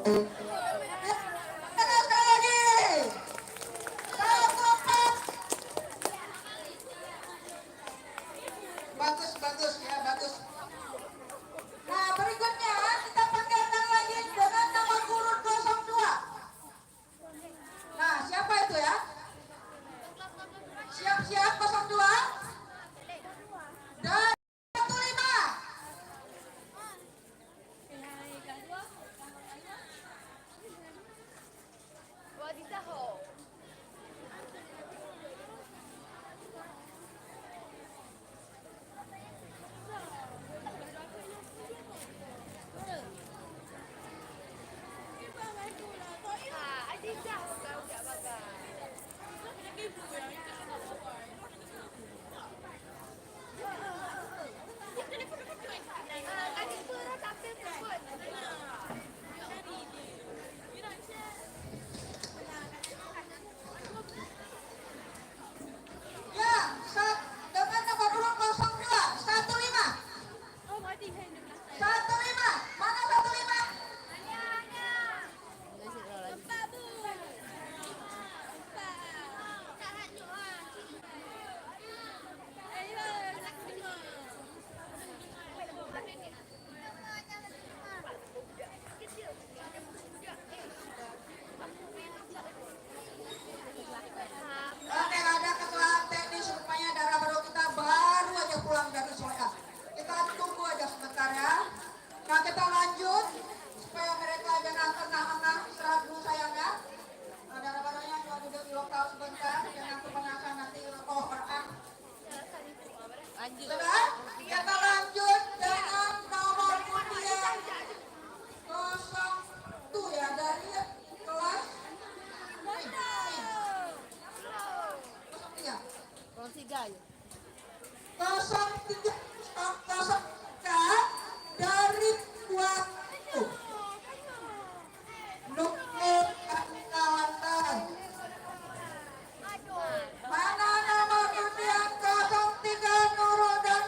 Sekali lagi. Satu, empat. Bagus, bagus ya, bagus. Nah, berikutnya kita panggilkan lagi dengan nomor urut 02. Nah, siapa itu ya? Siap-siap 02 dan 15. Ya, dengan nomor urut 02, 15. 15, mana 15? Oke, ada kesalahan teknis rupanya darah baru kita baru aja pulang dari Soya. Kita tunggu aja sebentar ya. Nah, kita lanjut supaya mereka jangan kena istirahat dulu sayangnya. Nah, darah barunya juga duduk di lokal sebentar, jangan kepanasan nanti overan. Sudah? Kita lanjut dengan nomor undian 01 ya dari kelas 03. 03 dari waktu Nuklir Kalimantan. Mana nomor undian 03 Nurul dan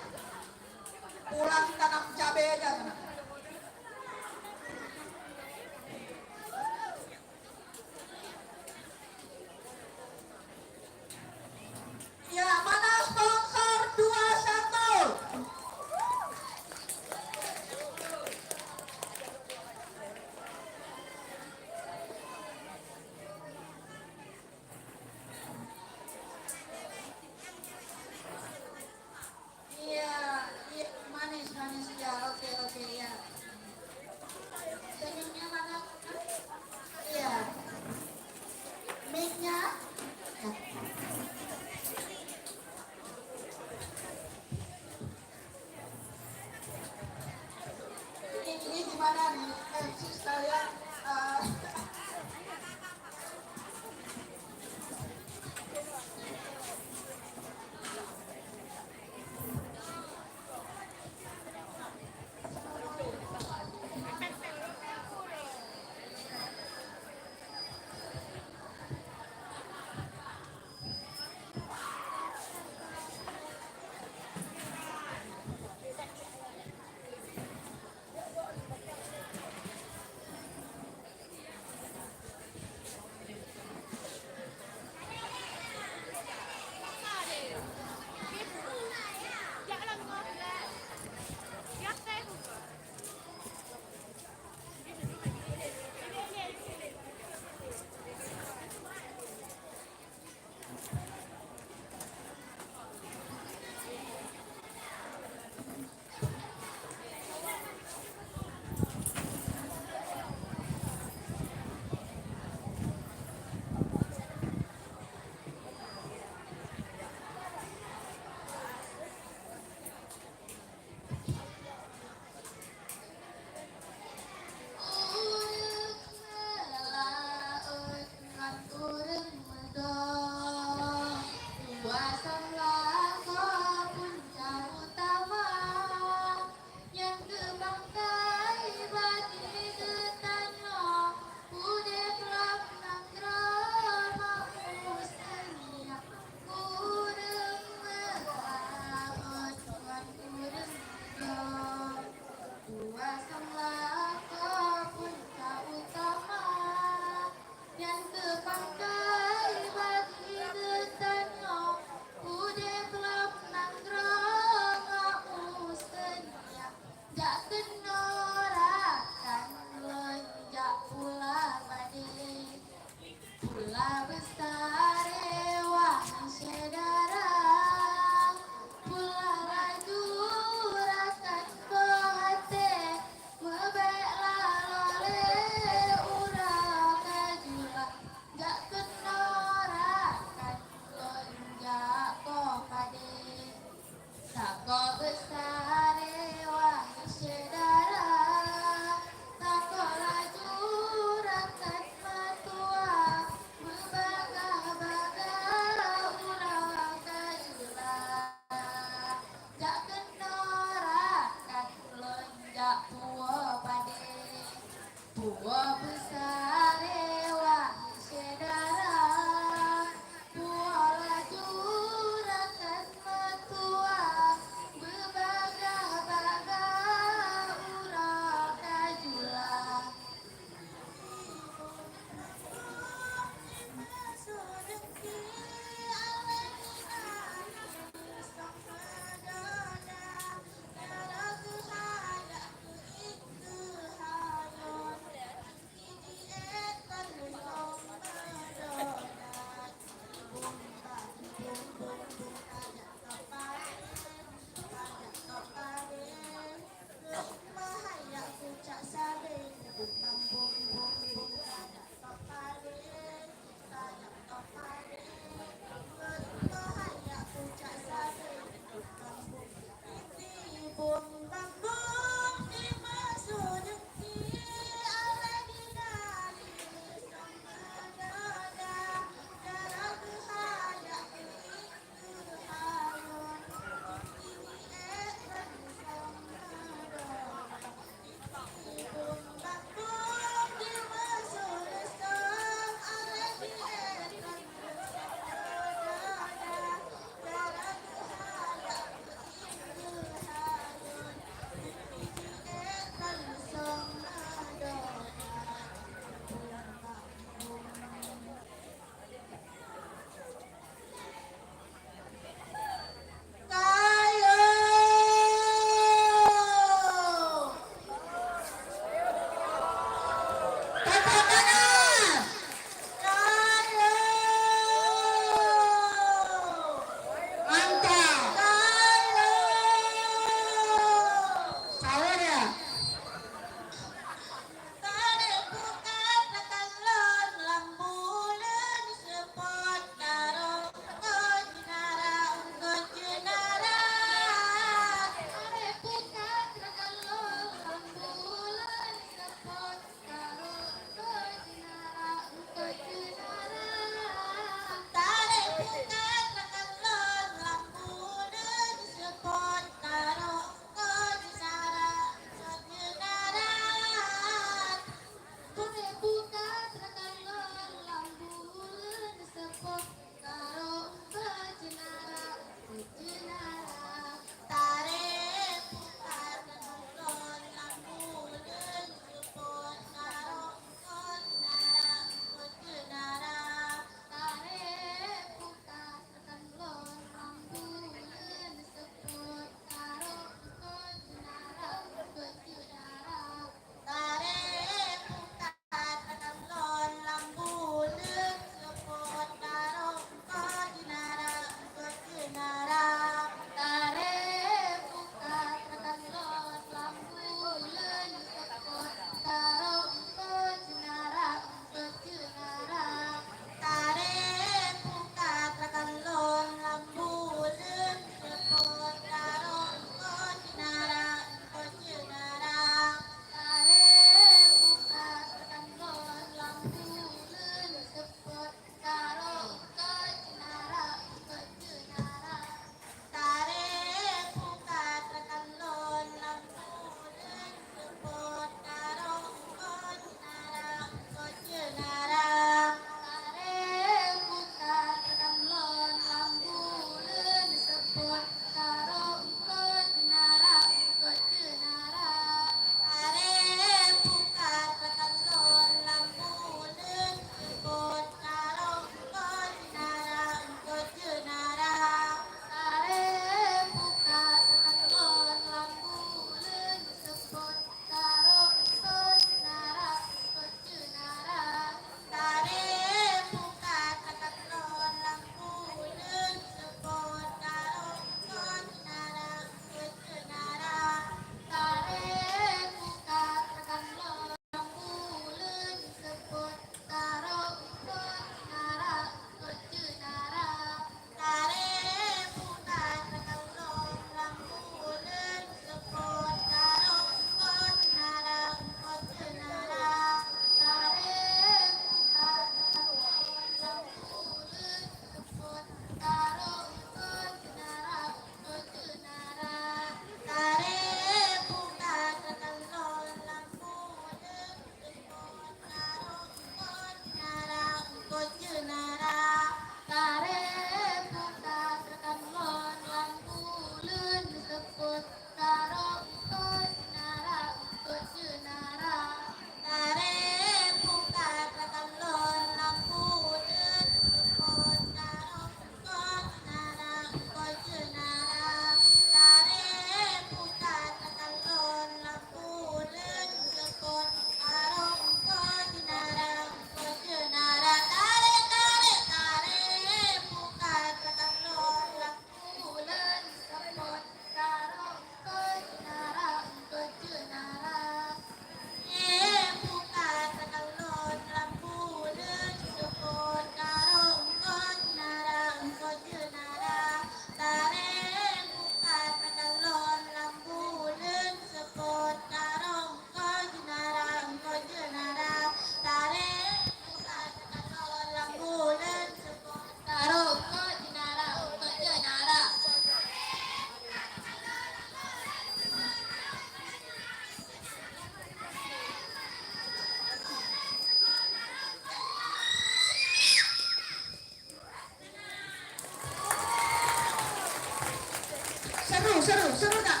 Seru, seru, seru tak?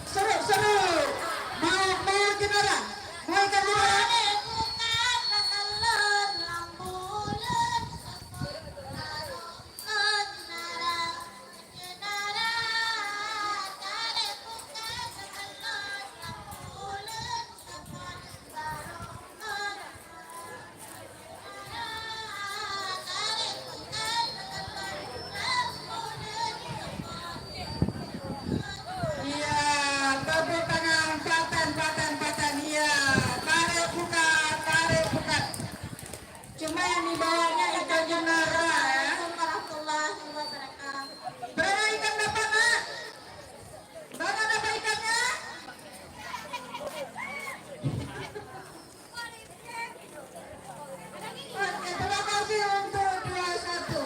Seru, seru. Mau kenalan? Mau ikan kenalan? Iya, tepuk tangan, paten. Iya, tarik bukan. Cuma yang dibawanya ikan jenara ya. Warahmatullahi wabarakatuh. Berapa ikan dapat, Nak? Berapa dapat ikannya? Oke, terima kasih untuk 21.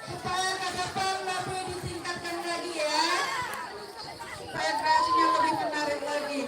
Supaya ke depan lebih ditingkatkan lagi ya. Supaya kreasinya lebih menarik lagi.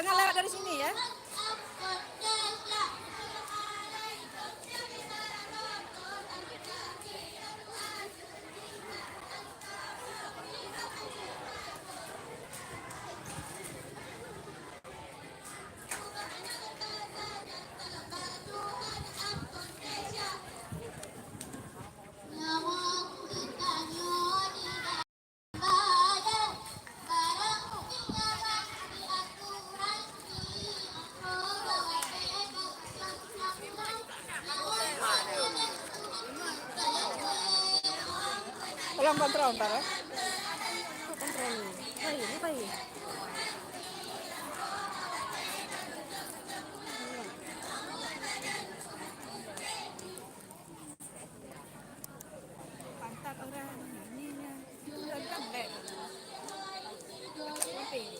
jangan lewat dari sini ya. Tolong kontrol ntar ya. Kontrol ini. Apa ini? Pantat orang ininya. Udah pendek. Apa ini?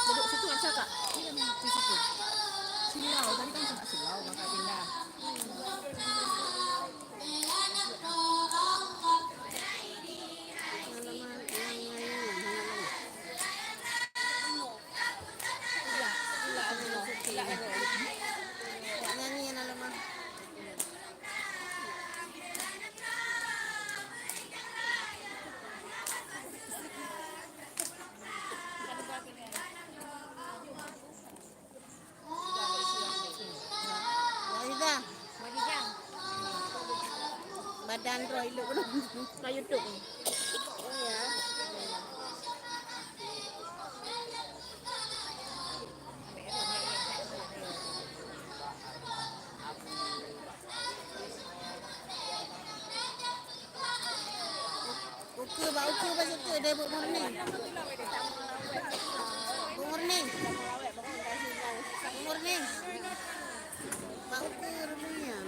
Duduk situ aja kak. Iya di situ. Silau tadi kan cuma silau kakak pindah. Badan Roy lu na YouTube. Iya. Ukur pas itu dia Bu Murni. Bu Murni. Bu Murni. Pak ukur punya.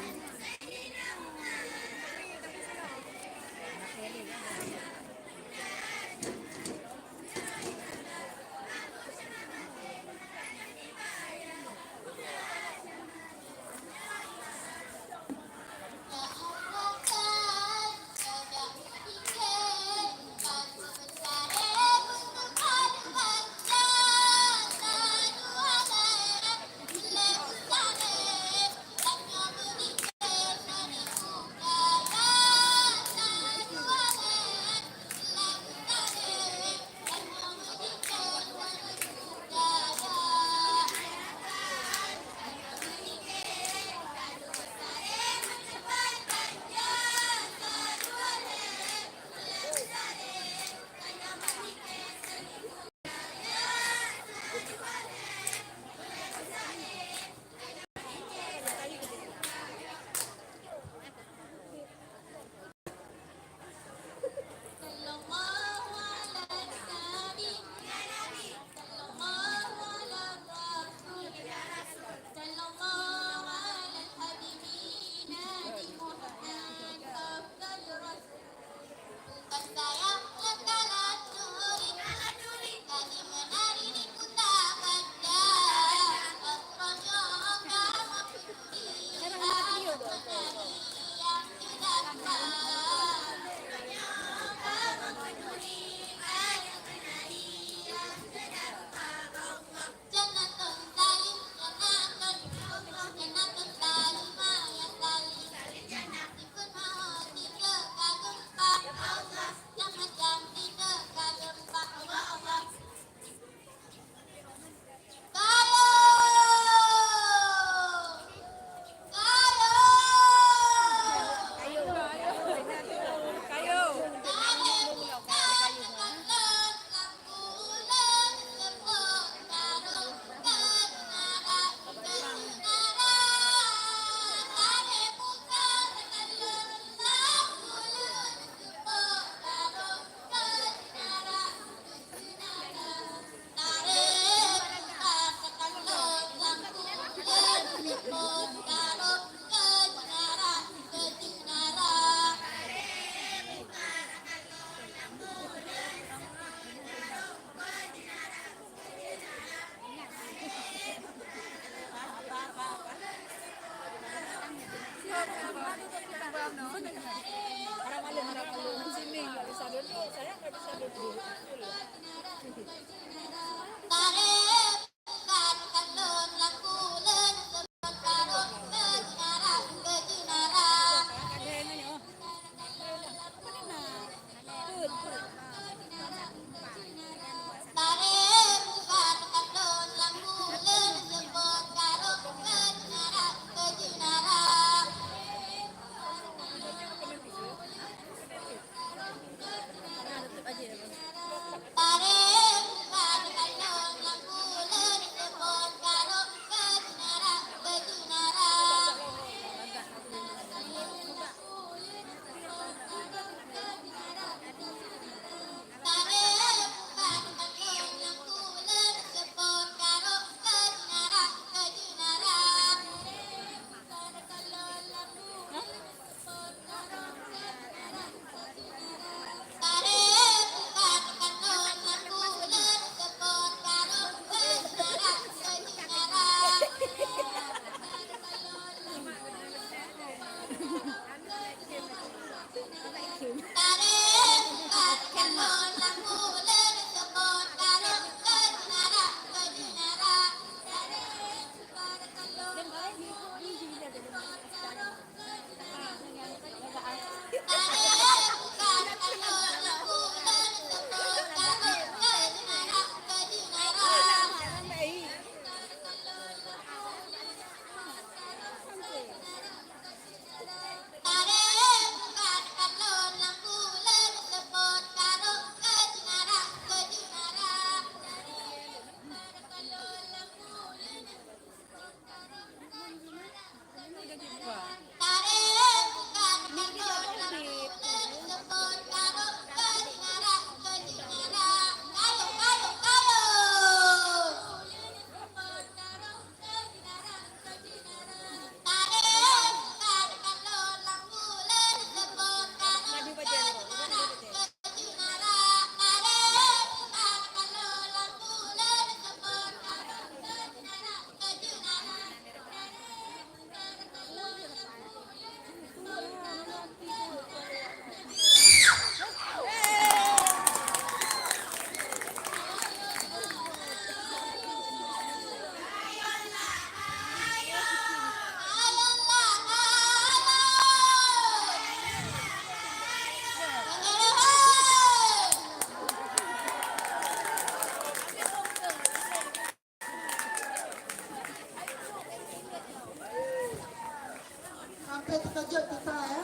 terkejut kita ya.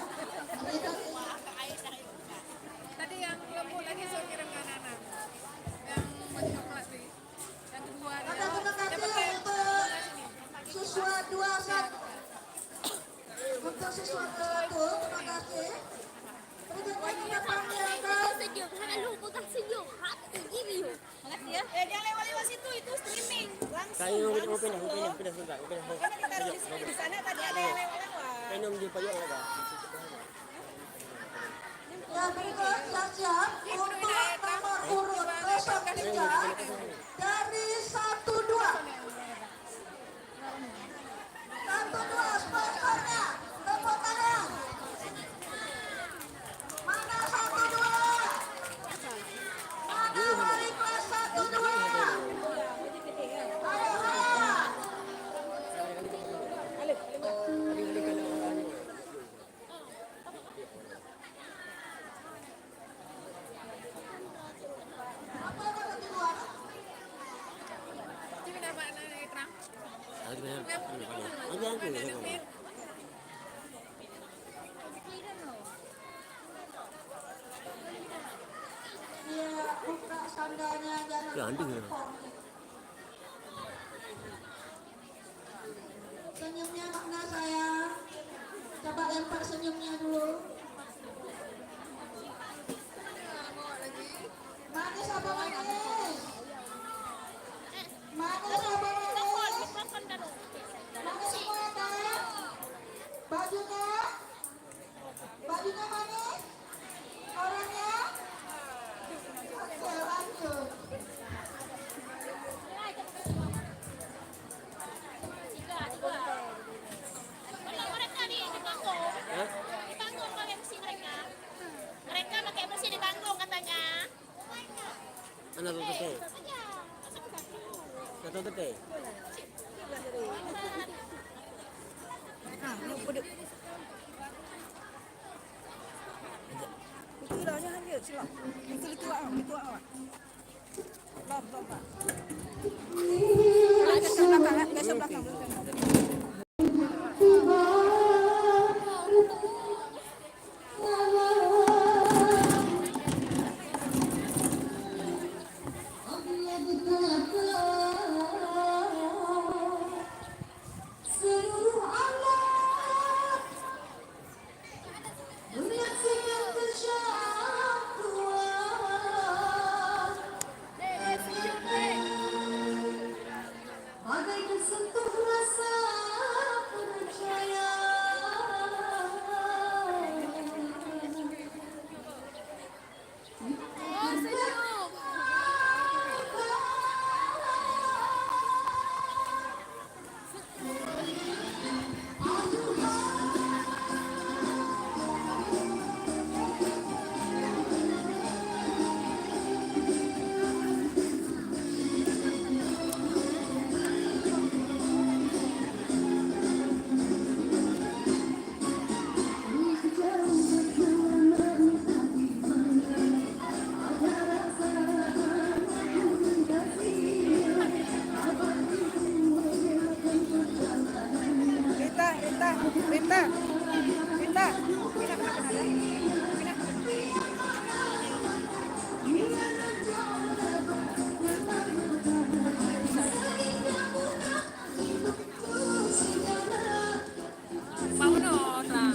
Kita Tadi yang lembu lagi saya kirim ke anak-anak. Yang baju coklat sih. Yang kedua dia. ada terima Dia kasih pakai untuk sini. siswa 21. Untuk siswa ke-1, terima kasih. Berikutnya kita panggilkan Sejuk, jangan lupa kasih sejuk. Hati gini yuk. Makasih ya. Jangan lewat-lewat situ, itu streaming langsung. Kayu mau pindah sebentar. Karena ditaruh di sana tadi ada yang lewat-lewat. Minum di payung apa? yang berikut siap-siap untuk nomor urut 03 dari 12. 12 sponsornya, tepuk tangan. Mana 12? Mana wali kelas 12? Ayo, ayo. Apa yang ada di luar? Cuma dapat naik terang. Ini aku. Dia buka sandalnya jangan Ya, anjing ya. senyumnya makna saya. Coba lempar senyumnya dulu. Manis apa manis? Manis apa manis? Manis semua kan? Bajunya? Bajunya manis? Orangnya? Oke, lanjut. Kalau mereka di panggung, di panggung pakai besi mereka. Mereka pakai besi di panggung katanya. Anak tu tete. Iya. Satu tete. Itu ilahnya hanya silap. Itu awak, itu awak. Lom, Pak. Besok belakang. Seluruh alam menyaksikan kejatuhan bagaikan sentuh rasa percaya. Rita. Pindah ke mana? Pindah. Bangun orang.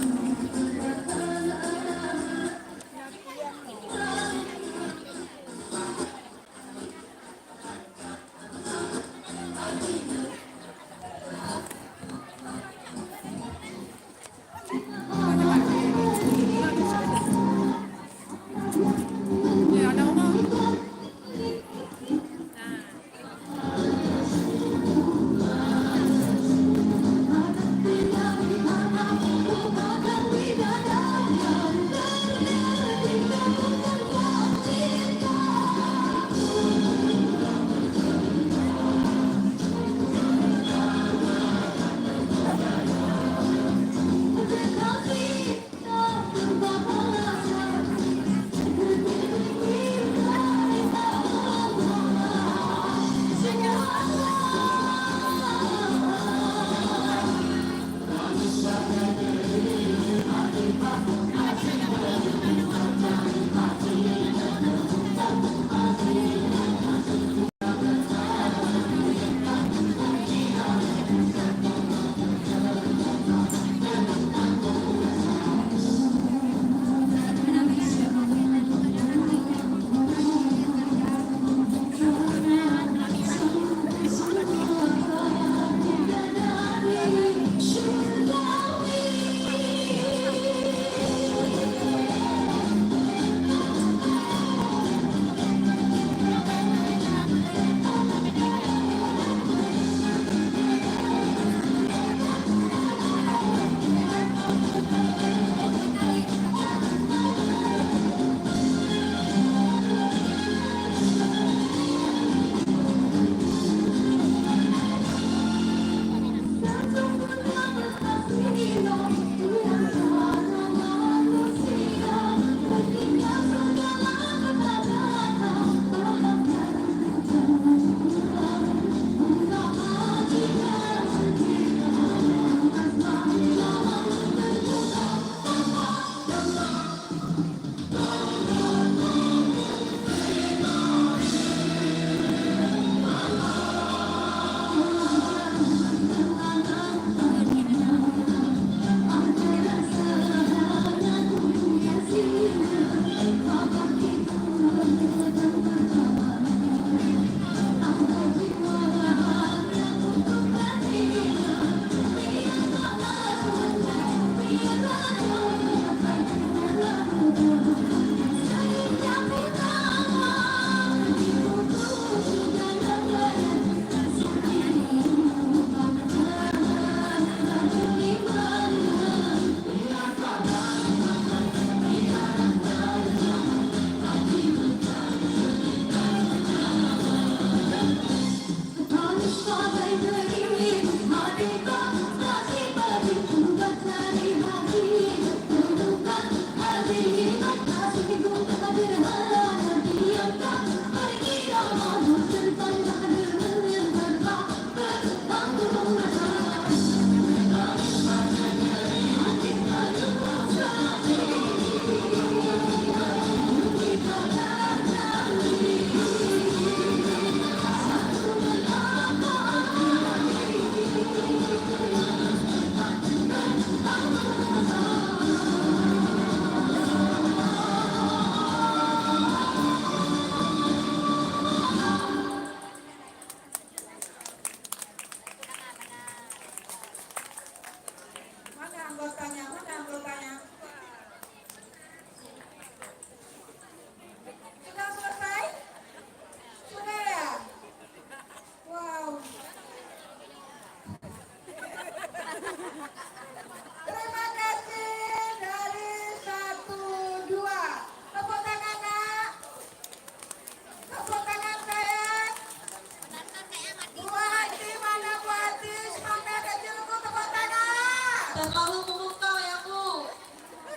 terlalu memukau ya Bu.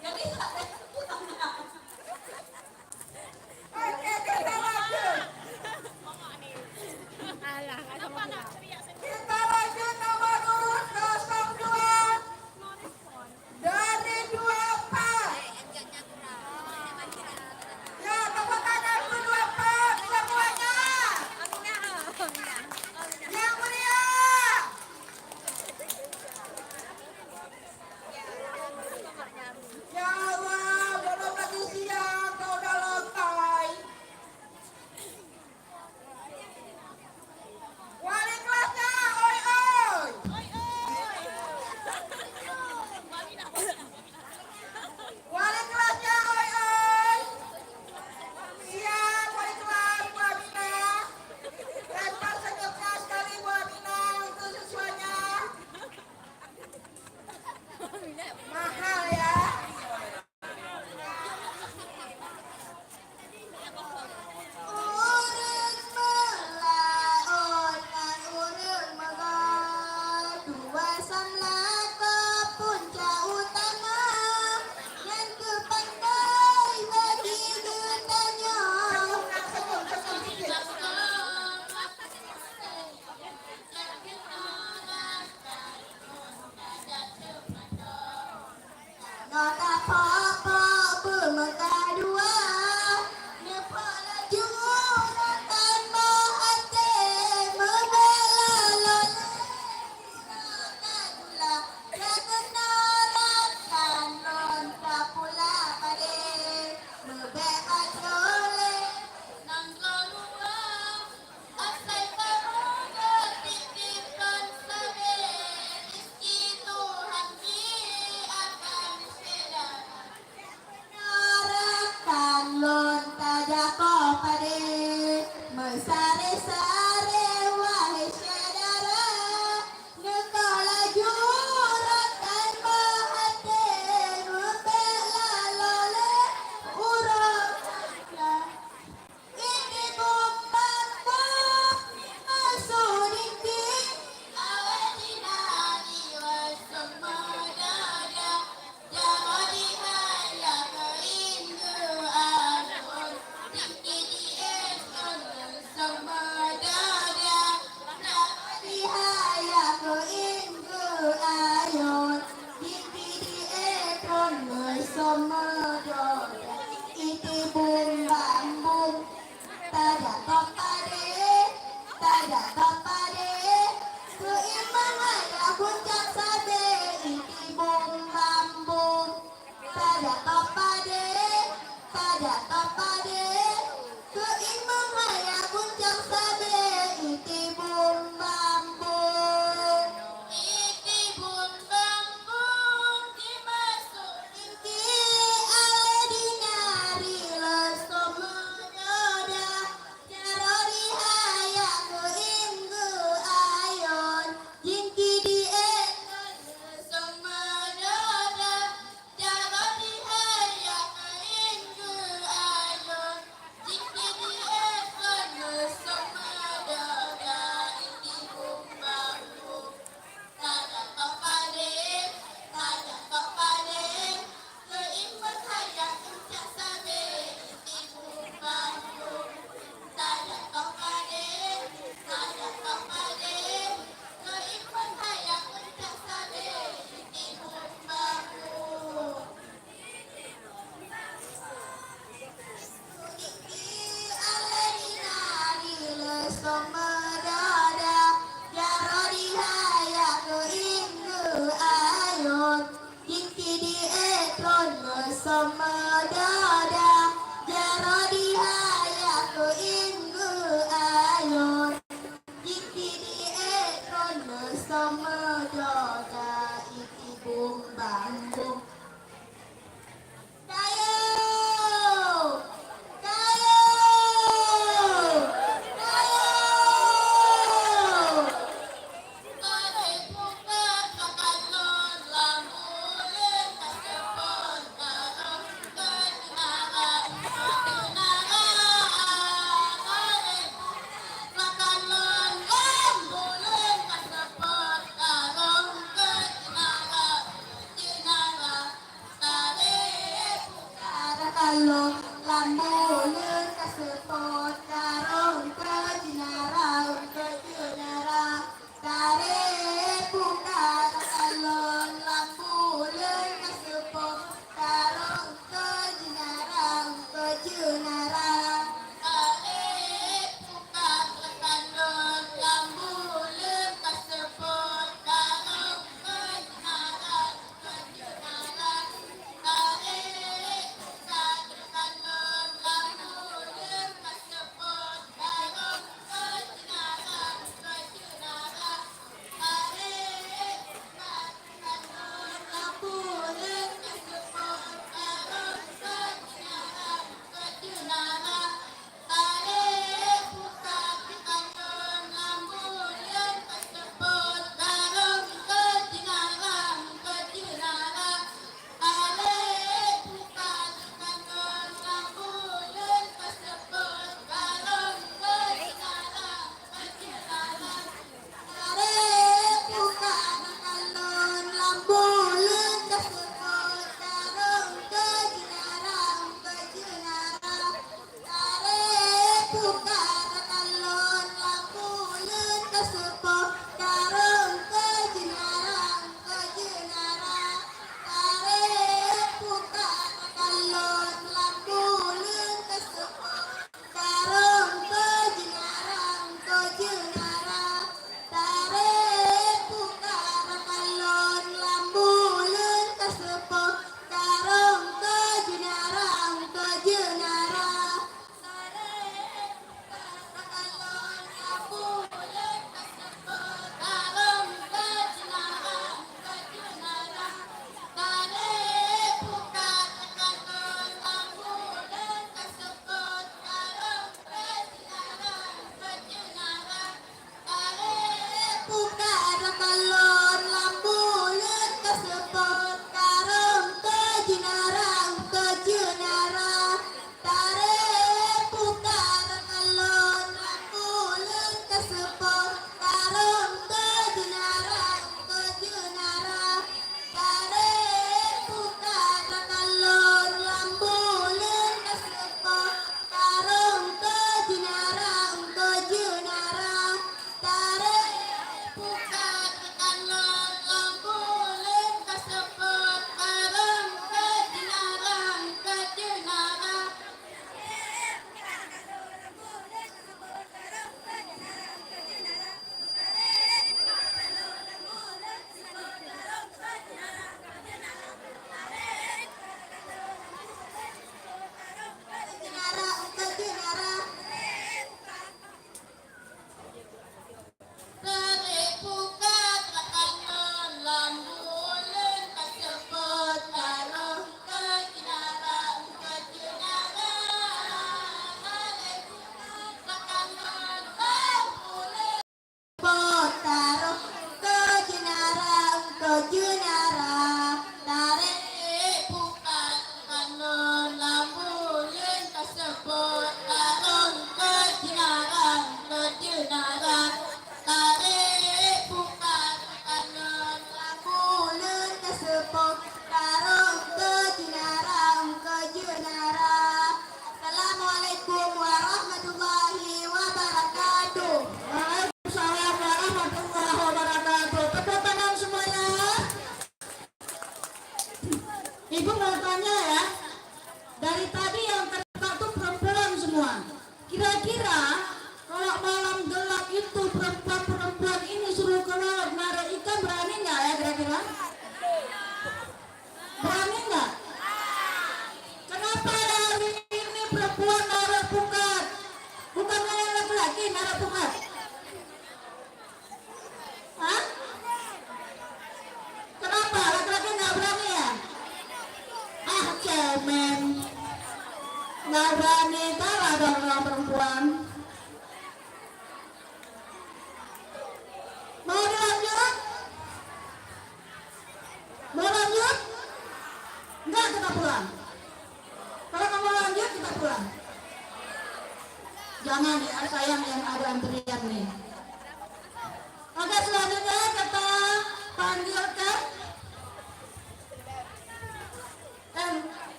Jadi oke kita lanjut. Alah, kak sama Apa nak teriak sendiri? Kita lanjut nomor urut 02 dari 24. Ya, tepuk tangan untuk 24 semuanya. Yang mulia. Ya Allah, belum lagi siang kau udah lontai. Wali kelasnya, oi oi. Oi, oi. Mami nak, mami nak. Wali kelasnya, oi oi. Siap, wali kelas Bu Amina. Lempar senyumnya sekali Bu Amina untuk siswanya. Mahal ya. Urut melaut dan urut megah, dua samlah ke puncak utama dan ke pantai bagi gendanya. Nota pokok bermegah dua, nepok laju dan bahate membela loleh. Gula ya kenarakan lonta pula pade membela loleh. Nang kalua asal karuga titipkan sabe rezeki Tuhan ki akan segera. Narakan lonta jako pade mesare-sare wahai saudara, nekala juratan bahate membela loleh urang. Ini bumbangku masuriki awadina diwasumodada jadi haya keingu alun tinggi di eson sumodada jadi haya keingu alun tinggi di eson sumodada iti bumbang tada topade seimbang ada puncak sabe iti bum bambung tada topade seimbang ada puncak sabe iti bum bambung dimasuk inti ale dinari lesom menyoda jarori haya ku inggu ayon jingki di ekon lesom menyoda jarori haya ku inggu ayon jingki di ekon lesom menyoda iti bumbangku tada topade seimbang haya puncak sabe iti bumbangku tada topade seimbang haya puncak sabe iti bumbangku. Ale dinari lesom medada jarodi haya ku inggu ayon jingki di ekron lesom medada jarodi haya ku inggu ayon jingki di ekron lesom medada iti bumbang. Kayo!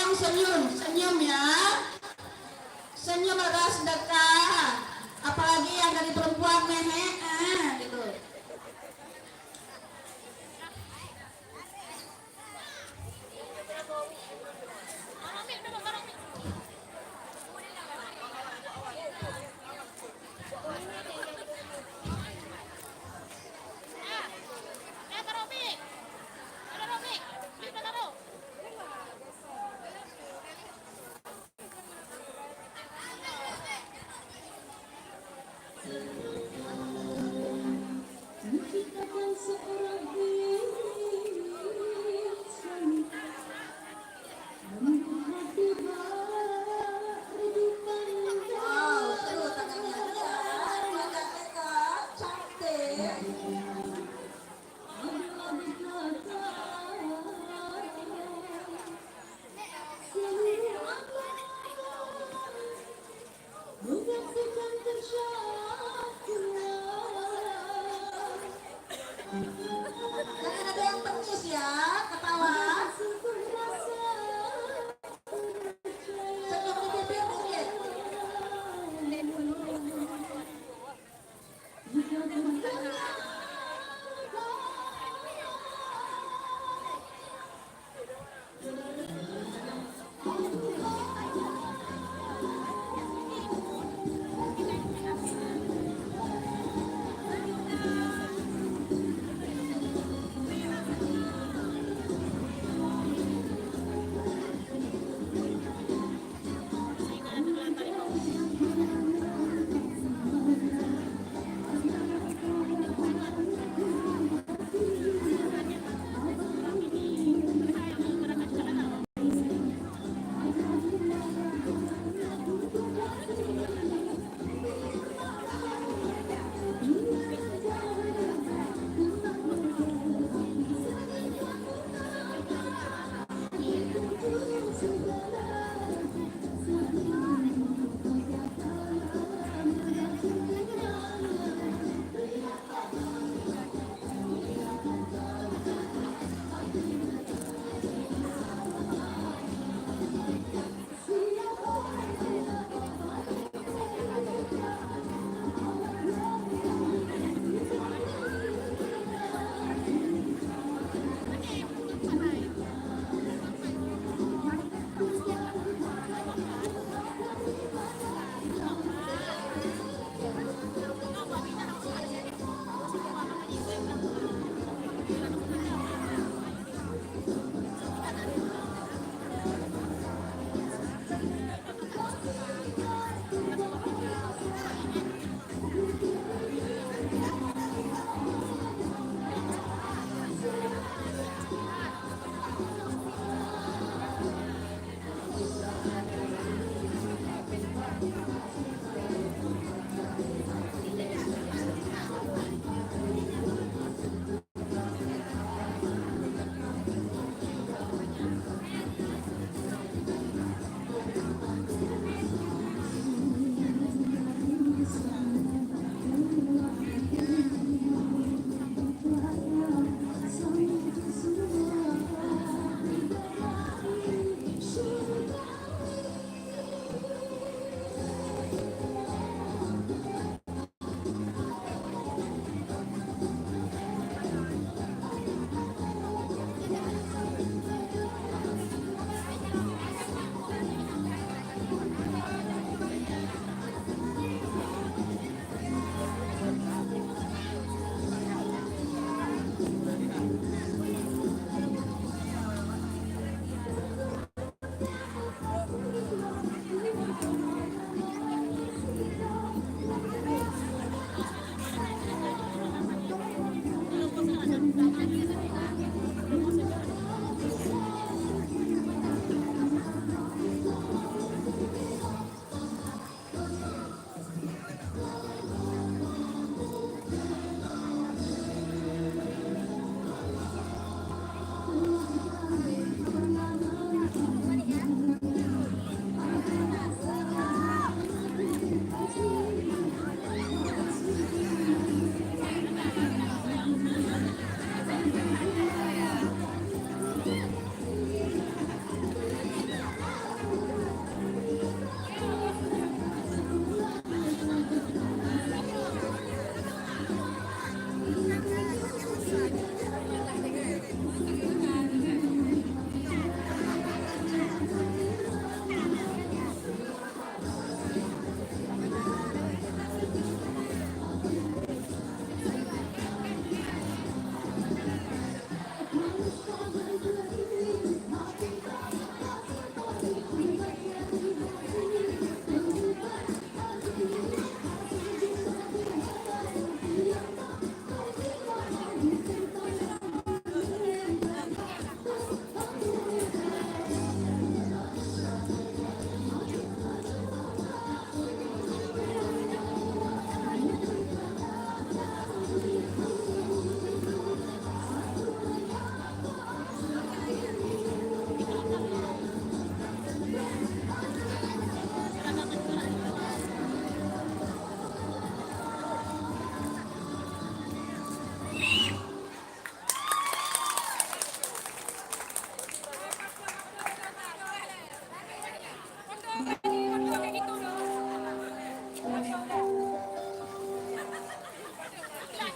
tolong senyum, senyum ya. Senyum agak sedekah. Apalagi yang dari perempuan mehe, gitu. Romi, udah mau Romi. Kak Romi. Ada Romi. Ini udah taruh.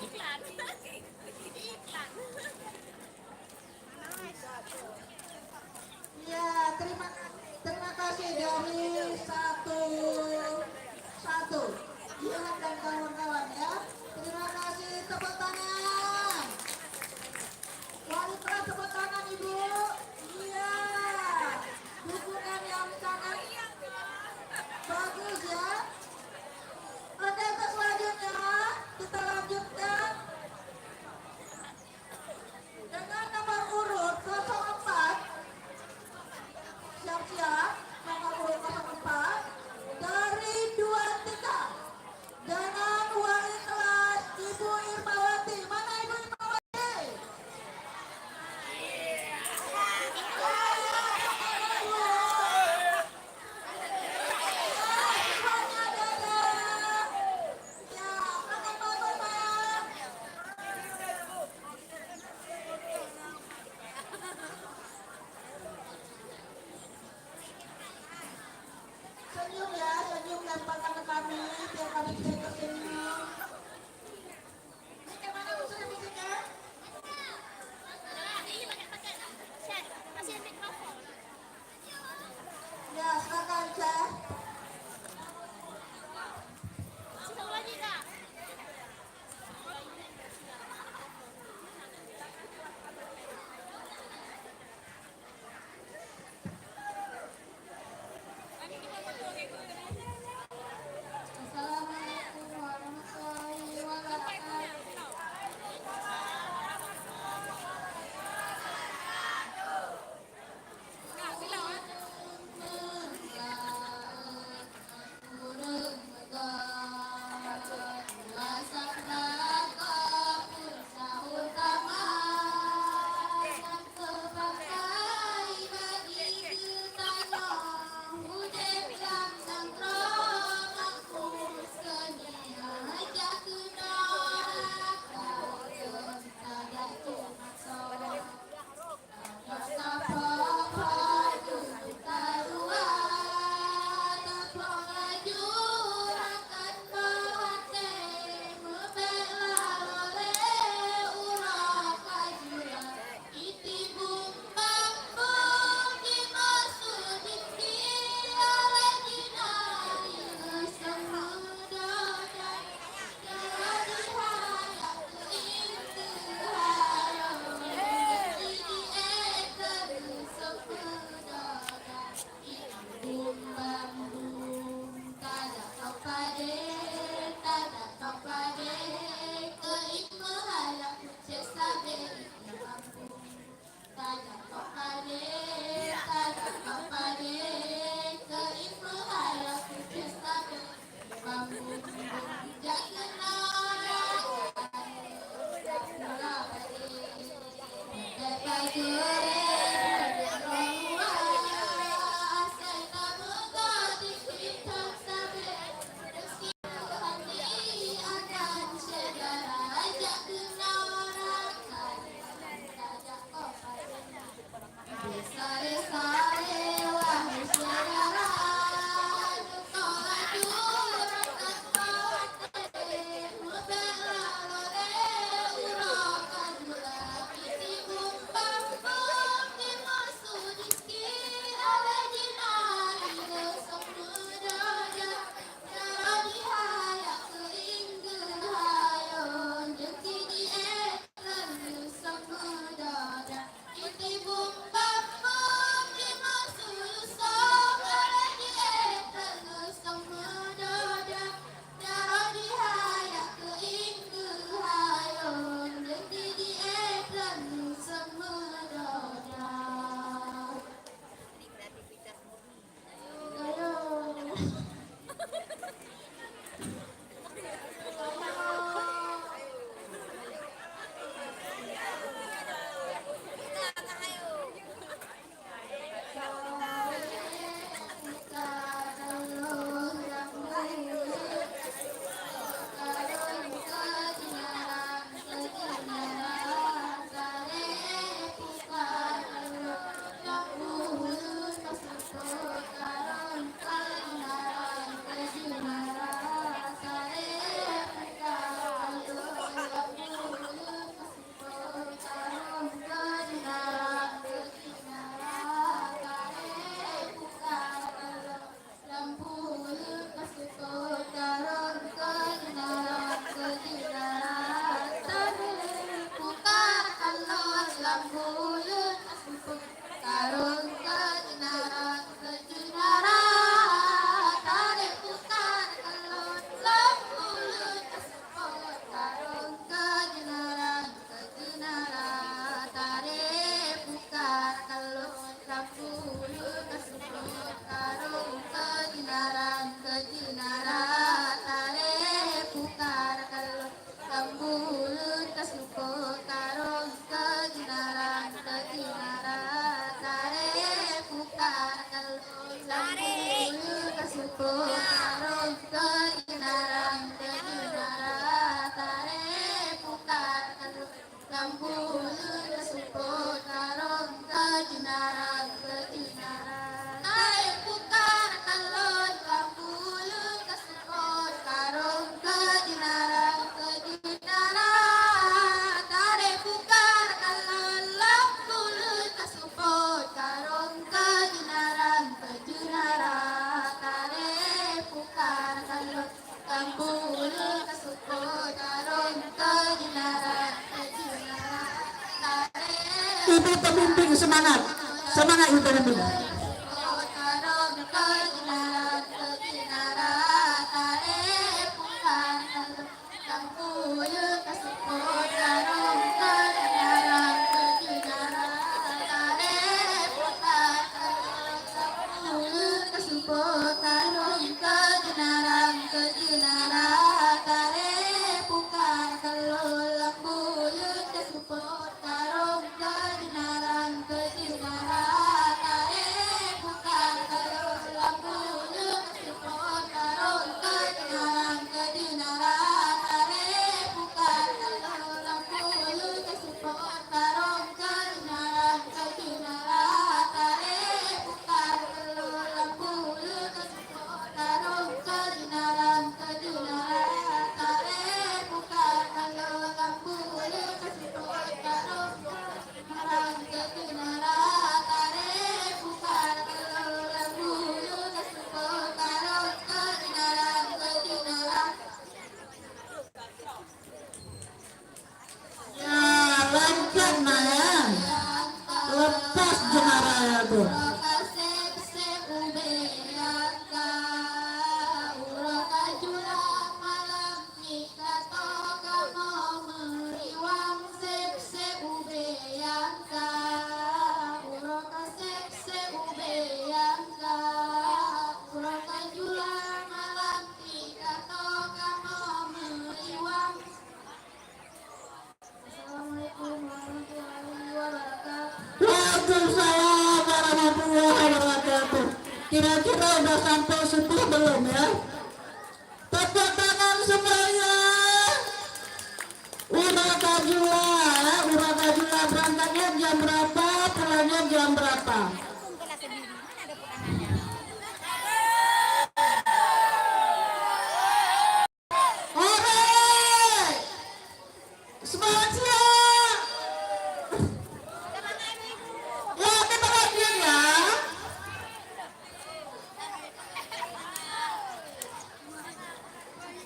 Iklan, iklan. Iklan. Ya, terima kasih dari satu Ilham dan kawan-kawan ya. Terima kasih, tepuk tangan. Wali kelas tepuk tangan Ibu. Iya, dukungan yang sangat bagus ya. Oke, untuk selanjutnya kita lanjutkan dengan nomor urut 04. Siap-siap, nomor urut 04 dari 23 dengan wali kelas Ibu Irmawati. Mana Ibu Irmawati? Siswanya datang. Ya, makan bagus Pak. Senyum ya, senyum lemparkan ke kami biar kami bisa tersenyum. Ini mana musuhnya musiknya? Nah, ini pakai. Chef, kasih mikrofon. Ya, silakan Chef. Satu lagi, Kak. Assalamualaikum Ibu pemimpin semangat, semangat ibu pemimpin. Waalaikumsalam warahmatullahi wabarakatuh. Kira-kira udah sampai 10 belum ya? Tepuk tangan semuanya. Udah Kajula, udah Kajula berangkatnya jam berapa? Pulangnya jam berapa? Semangat siang. Ya, kita lanjut ya.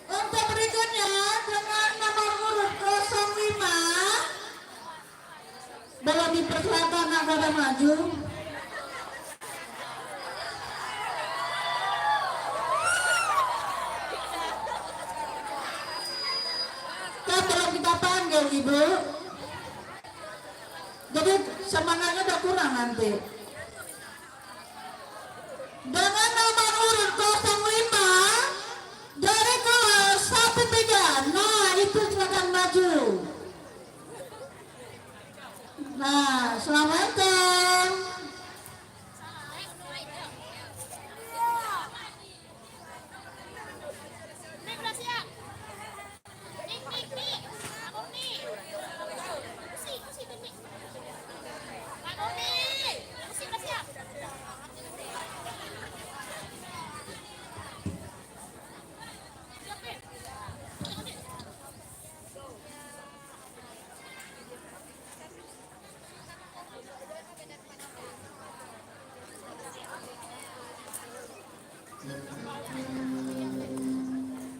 Untuk berikutnya dengan nomor urut 05 boleh dipersilakan agar maju. Kan belum kita panggil ibu, jadi semangatnya udah kurang nanti. Dengan nomor urut 05 dari kelas 13. Nah, itu silakan maju. Nah, assalamualaikum. Nih, udah siap. Nih, Aku nih. Kursi, nih. Aku nih. Kursi udah siap. Siapin.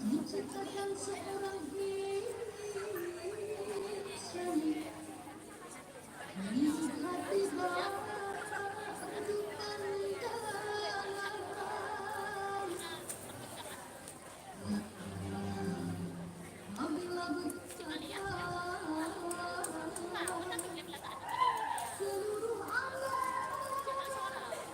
Diciptakan seorang insan di hati barukan dalam. Apabila seluruh alam menyaksikan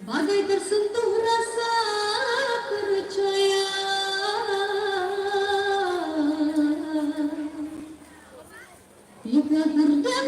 bagai tersentuh rasa percaya, jika terdengar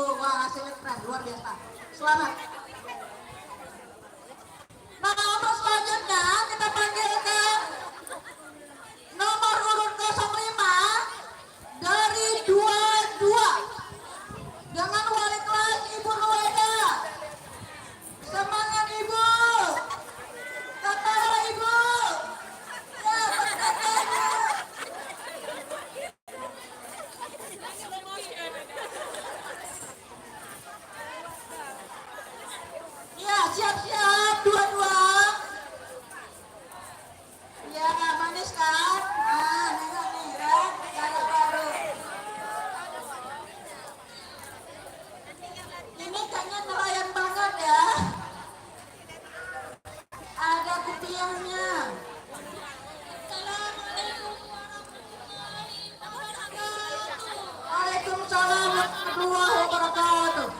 Wah, hasilnya keren, luar biasa. Selamat. Nah, untuk selanjutnya kita panggilkan nomor urut 05 dari 22 dengan wali kelas Ibu Rueda. Semangat Ibu. Katakanlah Ibu. Ya, berkatanya. Ya, siap-siap dua-dua. Ya, manis kan? Nah, nengok nih, kan? Cara baru. Ini kayaknya nelayan banget ya. Ada kupiahnya. Waalaikumsalam warahmatullahi wabarakatuh.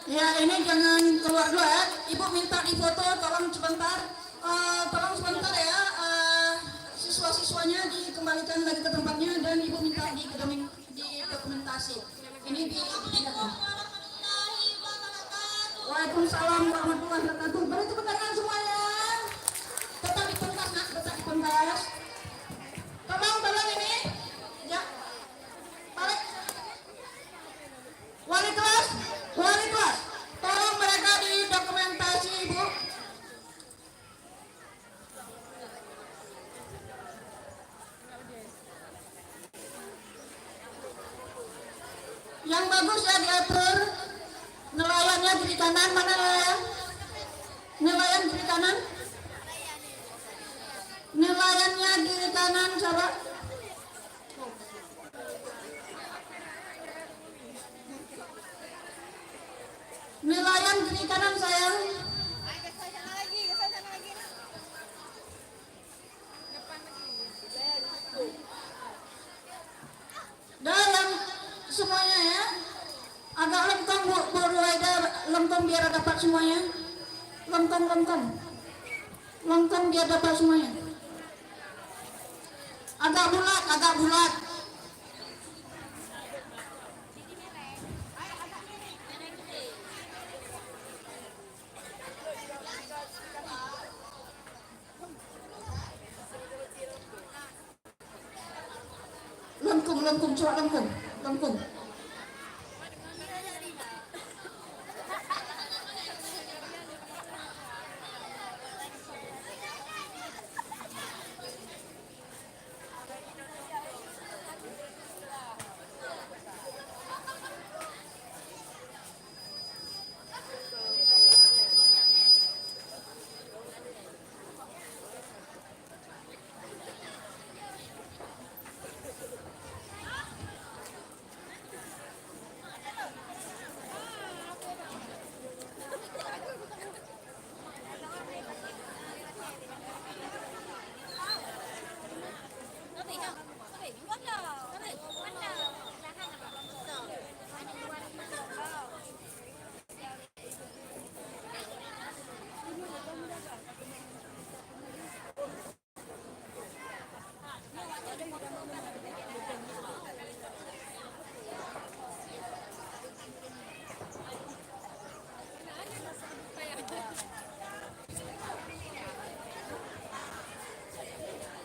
Ya, ini jangan keluar dulu ya. Ibu minta difoto, tolong sebentar. Tolong sebentar ya. Siswa-siswanya dikembalikan lagi ke tempatnya dan ibu minta di dokumentasi. Ini di Waalaikumsalam warahmatullahi wabarakatuh. Beri tepuk tangan semuanya. Tetap di pentas, nak. Tetap di pentas. Tolong ini. Ya. Balik. Wali kelas. Tolong mereka di dokumentasi, Ibu. Yang bagus ya diatur. Nelayannya kiri kanan, mana nelayan? Nelayan kiri kanan. Nelayannya kiri kanan, coba. Nelayan kiri kanan sayang. Dalam semuanya ya. Agak lengkong Bu Ruwaida, lengkong biar dapat semuanya. Lengkong. Lengkong biar dapat semuanya. Agak bulat. Lengkung, coba lengkung.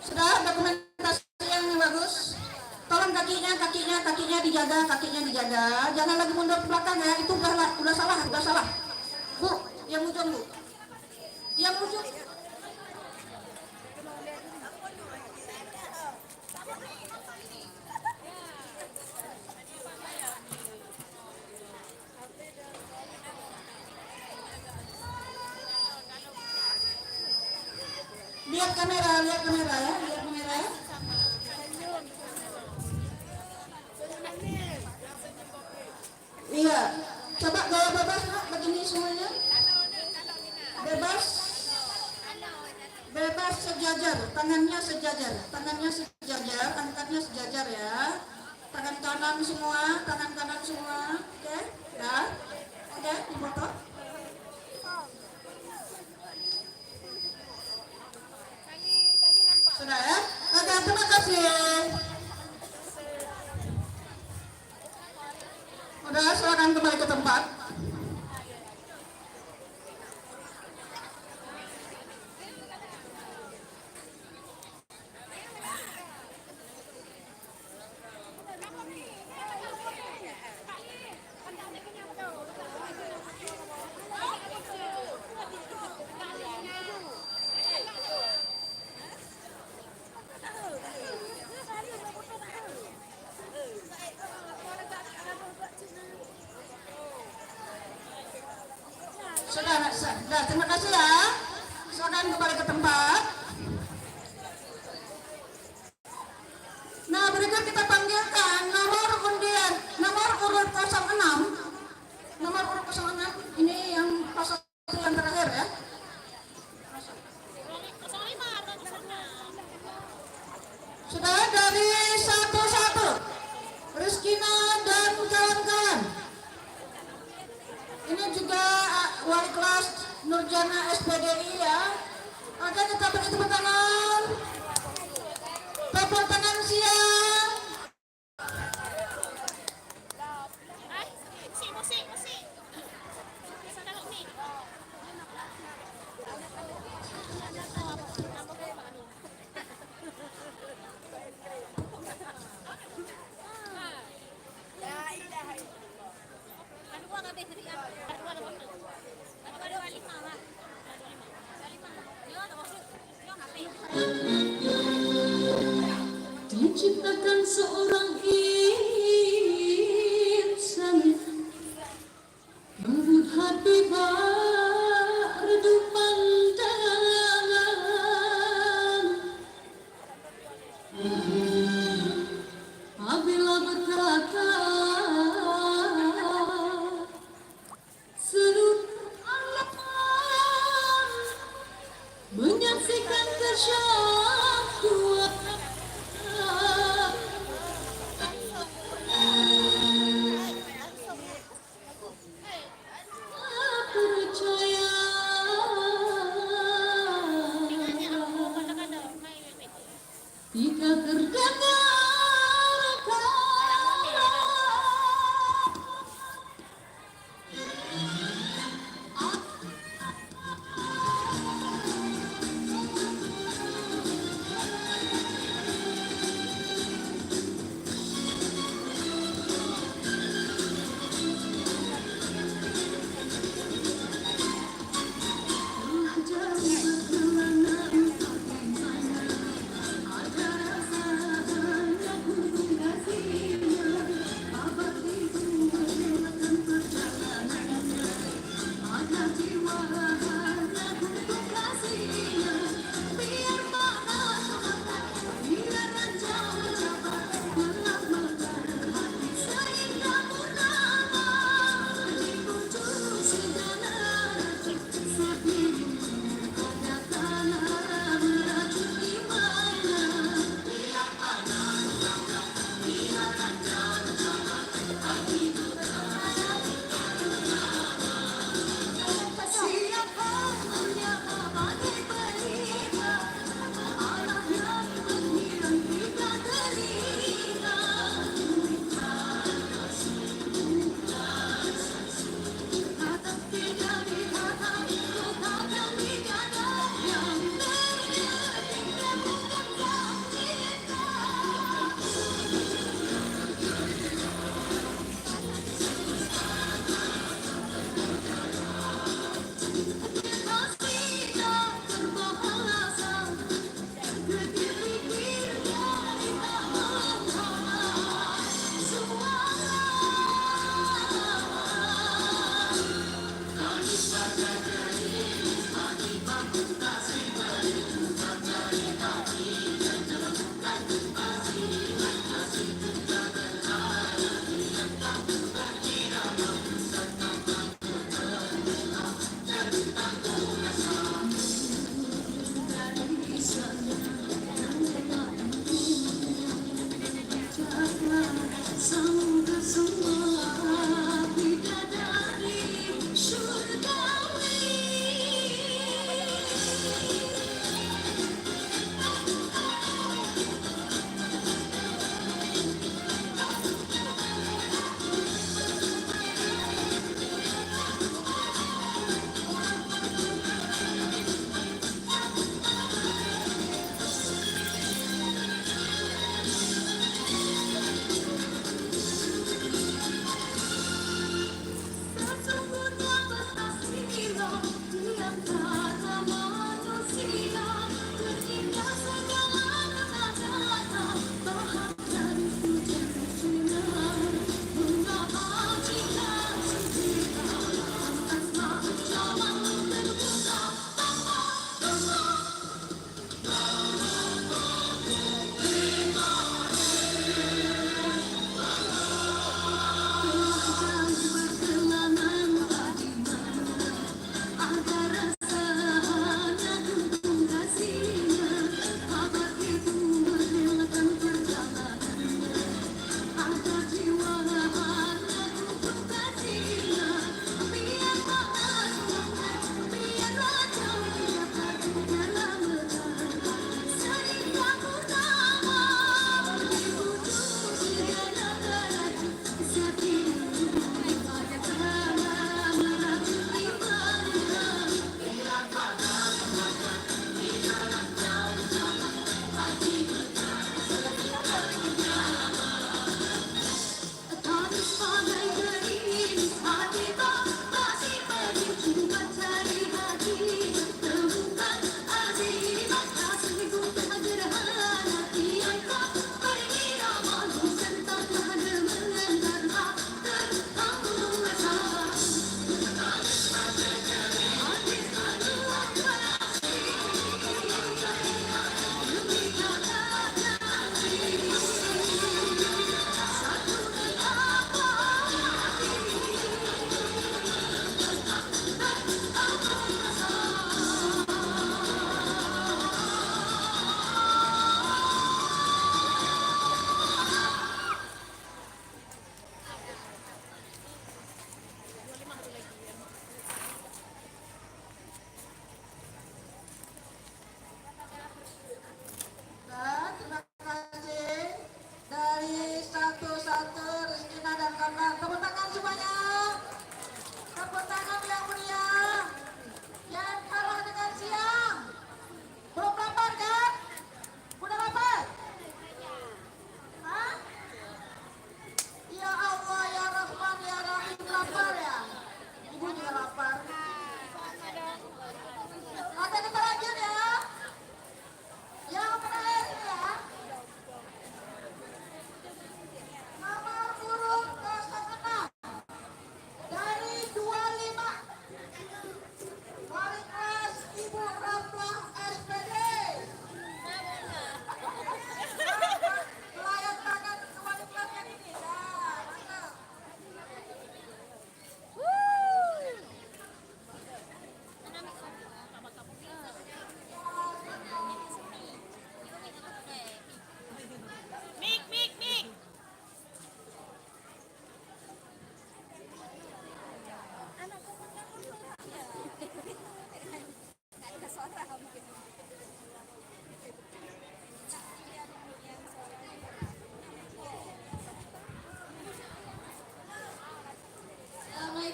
Sudah dokumentasi yang bagus. Tolong kakinya dijaga. Jangan lagi mundur ke belakang ya. Itu udah salah. Bu, yang ujung Bu. Yang ujung. Lihat kamera ya, lihat kamera ya. Iya, coba gaya bebas Nak, begini semuanya. Bebas sejajar, tangannya sejajar, angkatnya sejajar ya. Tangan kanan semua, oke, ya, oke, dipoto. Sudah ya? Oke, terima kasih. Udah, silakan kembali ke tempat. Sudah, terima kasih ya. Silakan kembali ke tempat. Nah, berikut kita panggilkan nomor undian, nomor urut 06. Nomor urut 06 ini yang pasal yang terakhir ya. Sudah dari 11 Rizkina dan kawan-kawan. Ini juga wali kelas Nurjana SPDI ya. Oke, kita beri tepuk tangan. Tepuk tangan siang. Ay, musik. Saudara Umi. Diciptakan seorang insan lembut hati redup pandangan apabila berkata seluruh alam menyaksikan kesatuan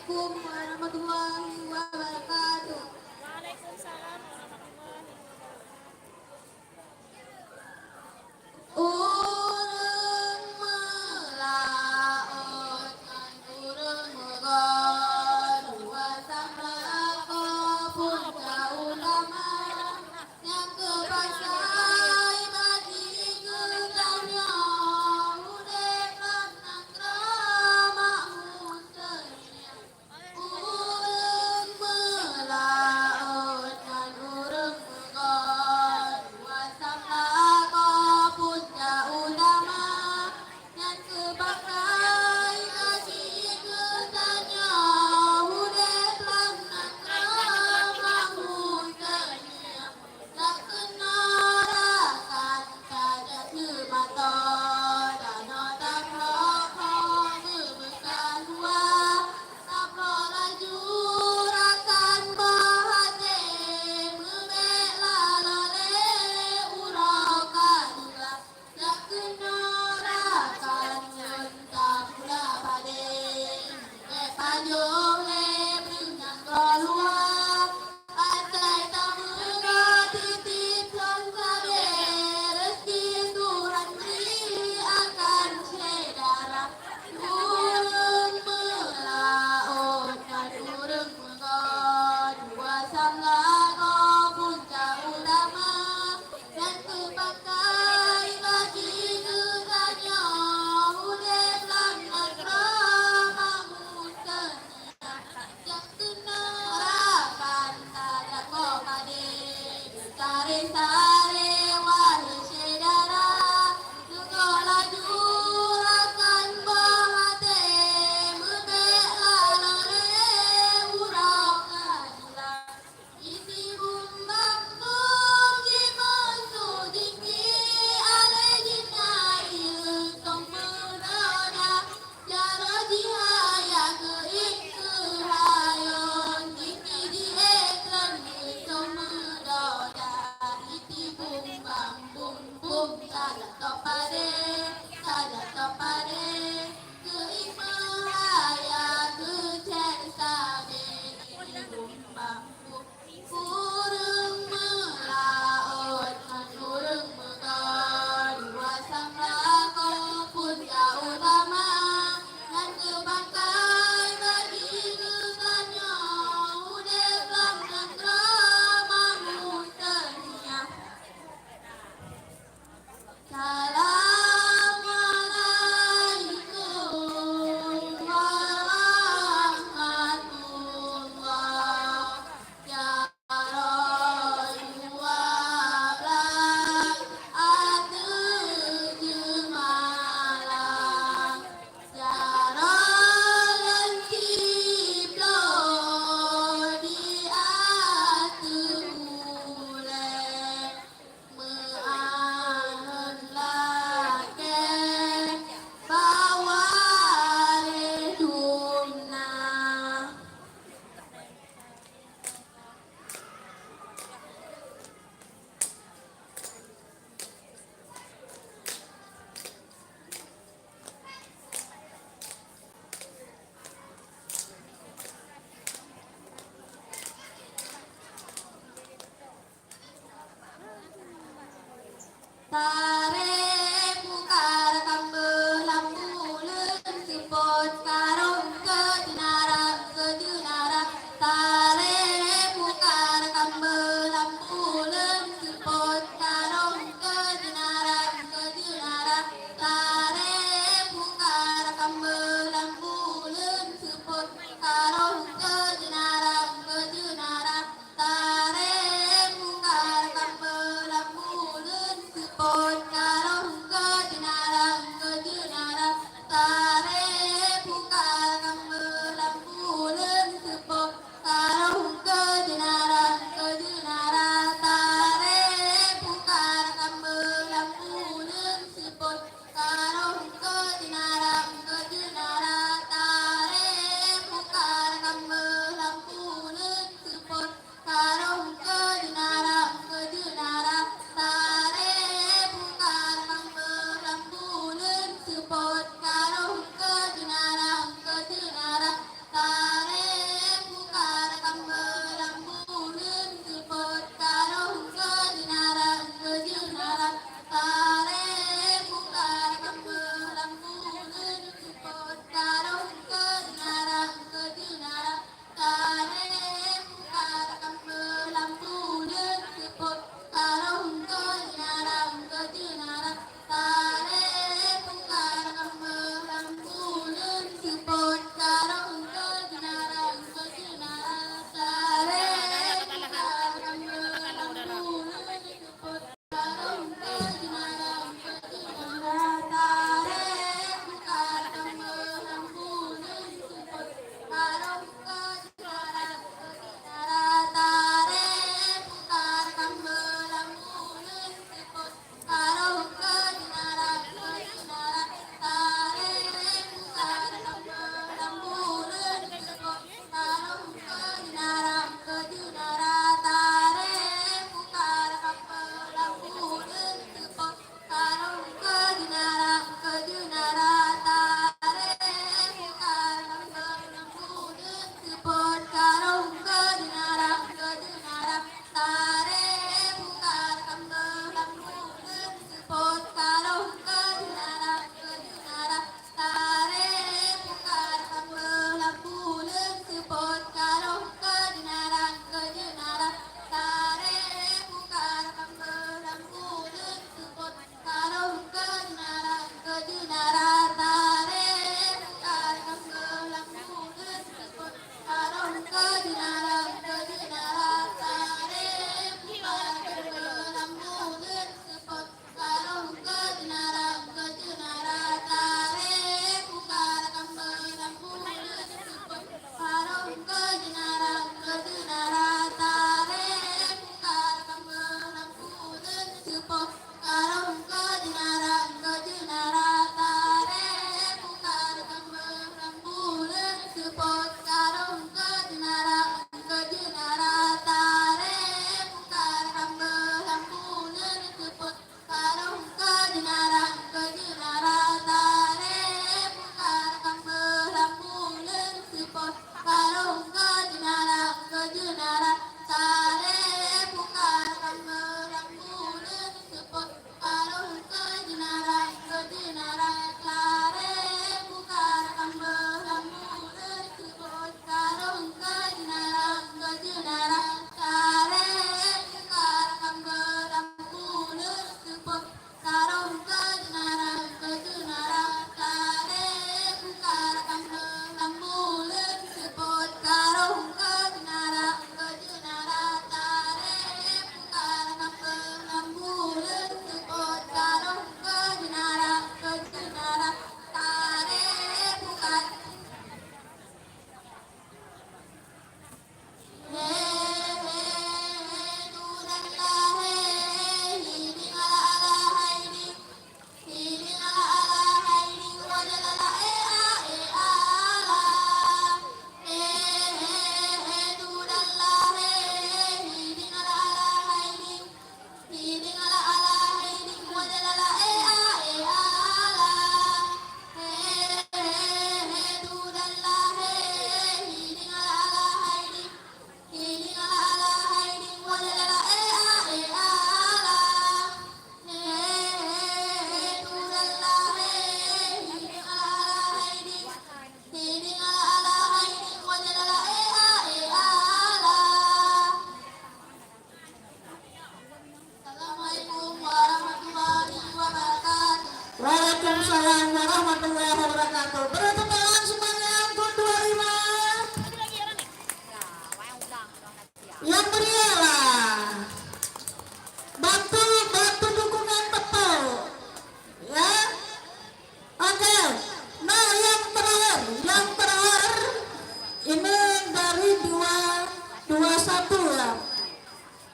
Assalamualaikum warahmatullahi wabarakatuh. Waalaikumsalam warahmatullahi wabarakatuh. Urang melaut ngan urang megon wasam lako pun ulama yang kebasai bagi gedangnya udek lanang drama muntahnya urang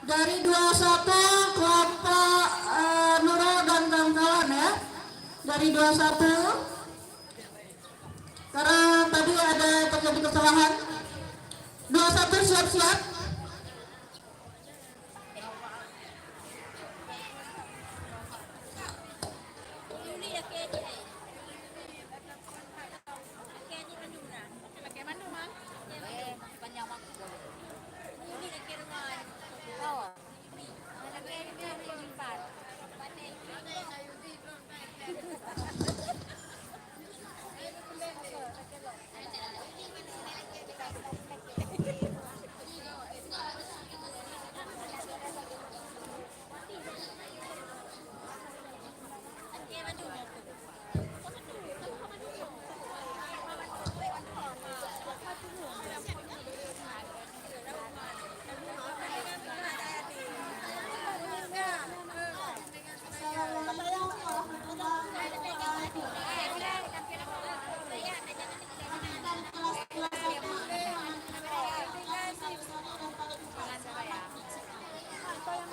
Dari 21 kelompok Nurul dan kawan-kawan ya. Dari 21. Karena tadi ada terjadi kesalahan. 21 siap-siap.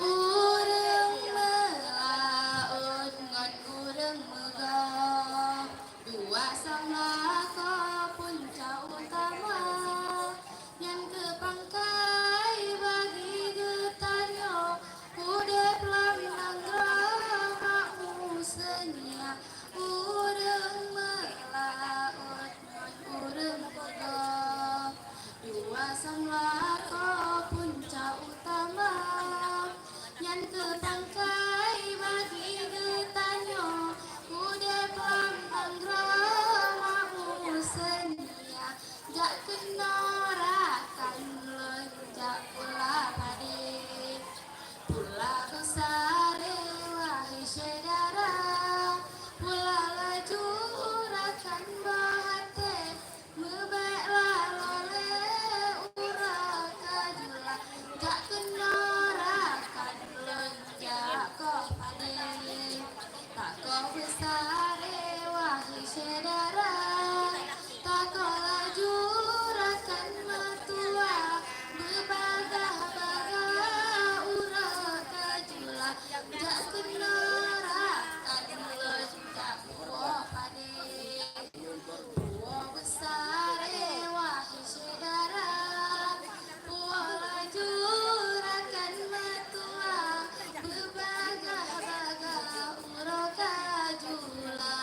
Urang melaut ngan urang megah, dua samlaka puncak utama, yang kepangkai bagi getaryo, udep lanang makmu senia. Urang melaut ngan urang megah, dua samlaka puncak utama, yang ketangkai bagi getanyo, udep lambang ramamu senia. Jak kenorakan lonjak pula pade, pula besare wahai saudara, pula laju urakan bahate, mebeklah lole uraka jula. Jak kenorakan lonjak kau pade, tak kau besare wahai saudara, tak kau laju urakan matua, bebagah-bagah uraka jula. Jak kenorakan lonjak kau pade, puo besare wahai saudara, puo laju urakan matua, bebagah-bagah uraka jula.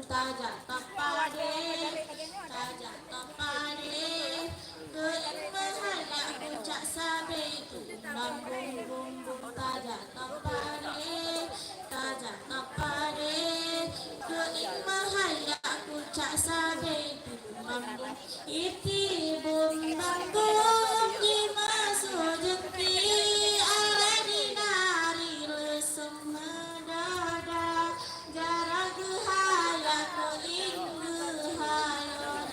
Tajak tapade, tajak tapade, gein mahalak puncak sabe itu, bam bum bum bum tajak tapade, tajak tapade, gein mahalak puncak sabe itu, bam bum iti bum bam bum dimasuk jengki ala dinari lesem dada, jarak gehaya ko inggehayon,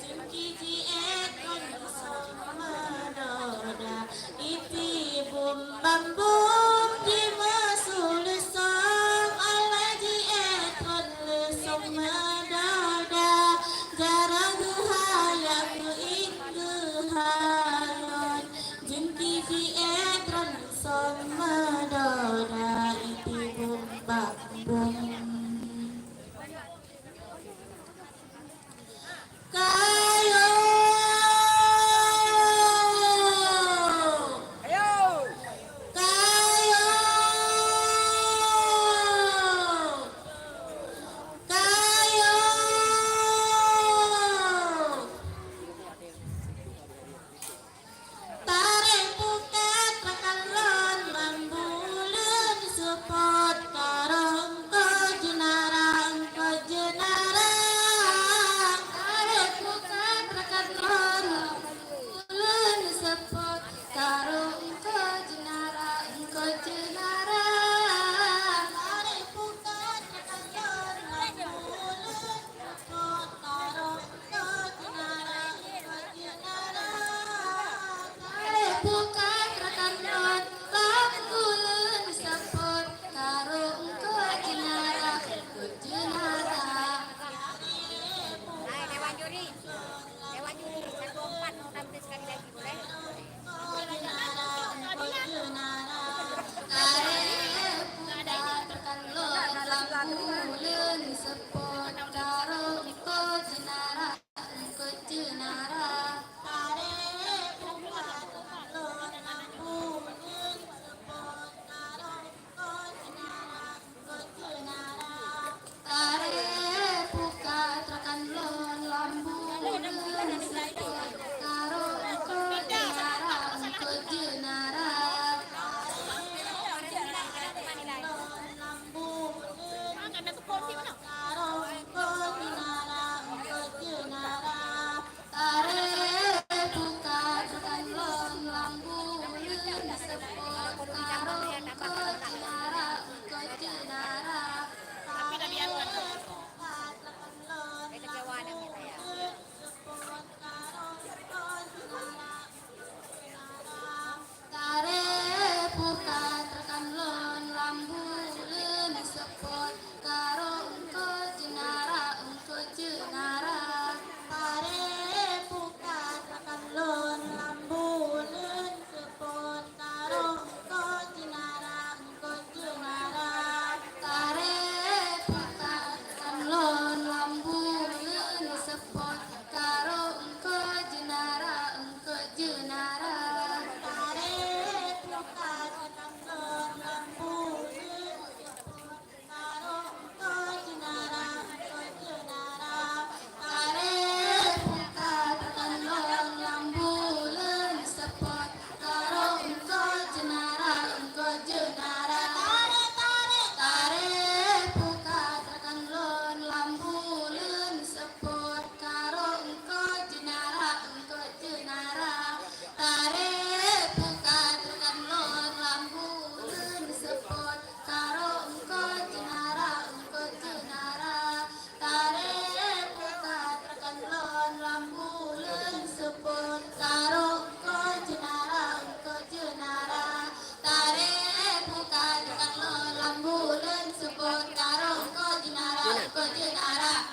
jengki ji ekon sama doda, iti bum bam bum dimasuk lesem ala ji ekon lesem dada, jarak gehaya ko inggehayon, jengki ji ekon sama doda, iti bum bam bum. Kayo, kayo, kayo. Tarik pukat rakalon mambulan support karong kejenarang kejenarang. Tarik pukat rakalon mambulan support karong kejenarang kejenarang. Tarik pukat rakalon mambulan support support karo engko jinara engko jinara.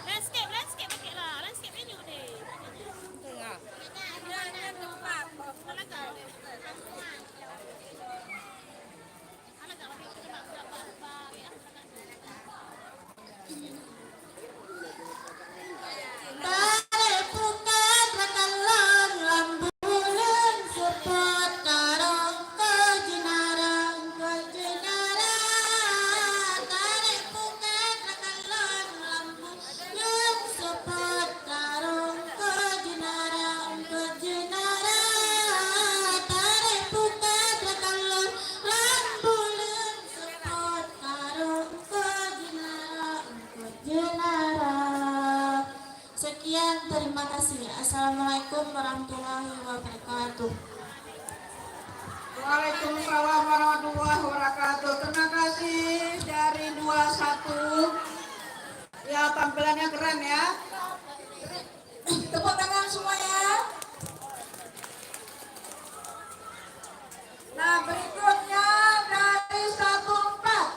Landscape pakai lah. Landscape menu deh. Talaga. Talaga, wala ko na ba? Tare pukat rakalon lambulan support karo engko jinara engko jinara. Tare pukat rakalon lambulan support karo engko jinara engko jinara. Tare pukat rakalon lambulan support karo engko jinara engko jinara. Sekian, terima kasih. Assalamualaikum warahmatullahi wabarakatuh. Waalaikumsalam warahmatullahi wabarakatuh. Terima kasih dari 21. Ya, tampilannya keren ya. Tepuk tangan semuanya. Nah, berikutnya dari 14.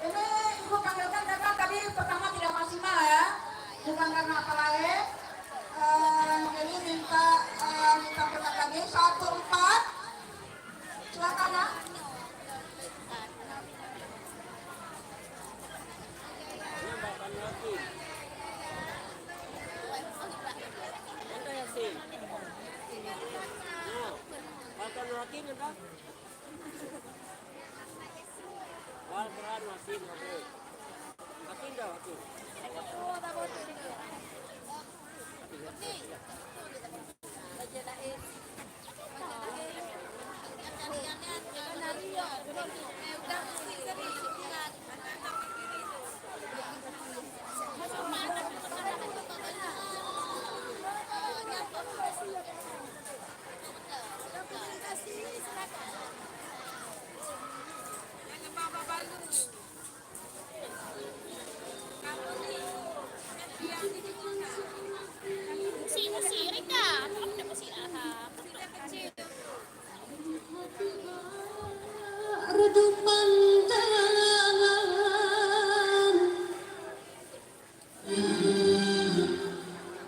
Ini Ibu panggilkan karena tadi pertama tidak maksimal ya. Bukan karena apa lain. Jadi minta berkat lagi 14. Silakan ya. Ito Yasin. No. Makan Yasin ito. Wal Quran Yasin oke. Yasin daw Yasin. Musi, Rika. Apa nak musi lah? Redupan tangan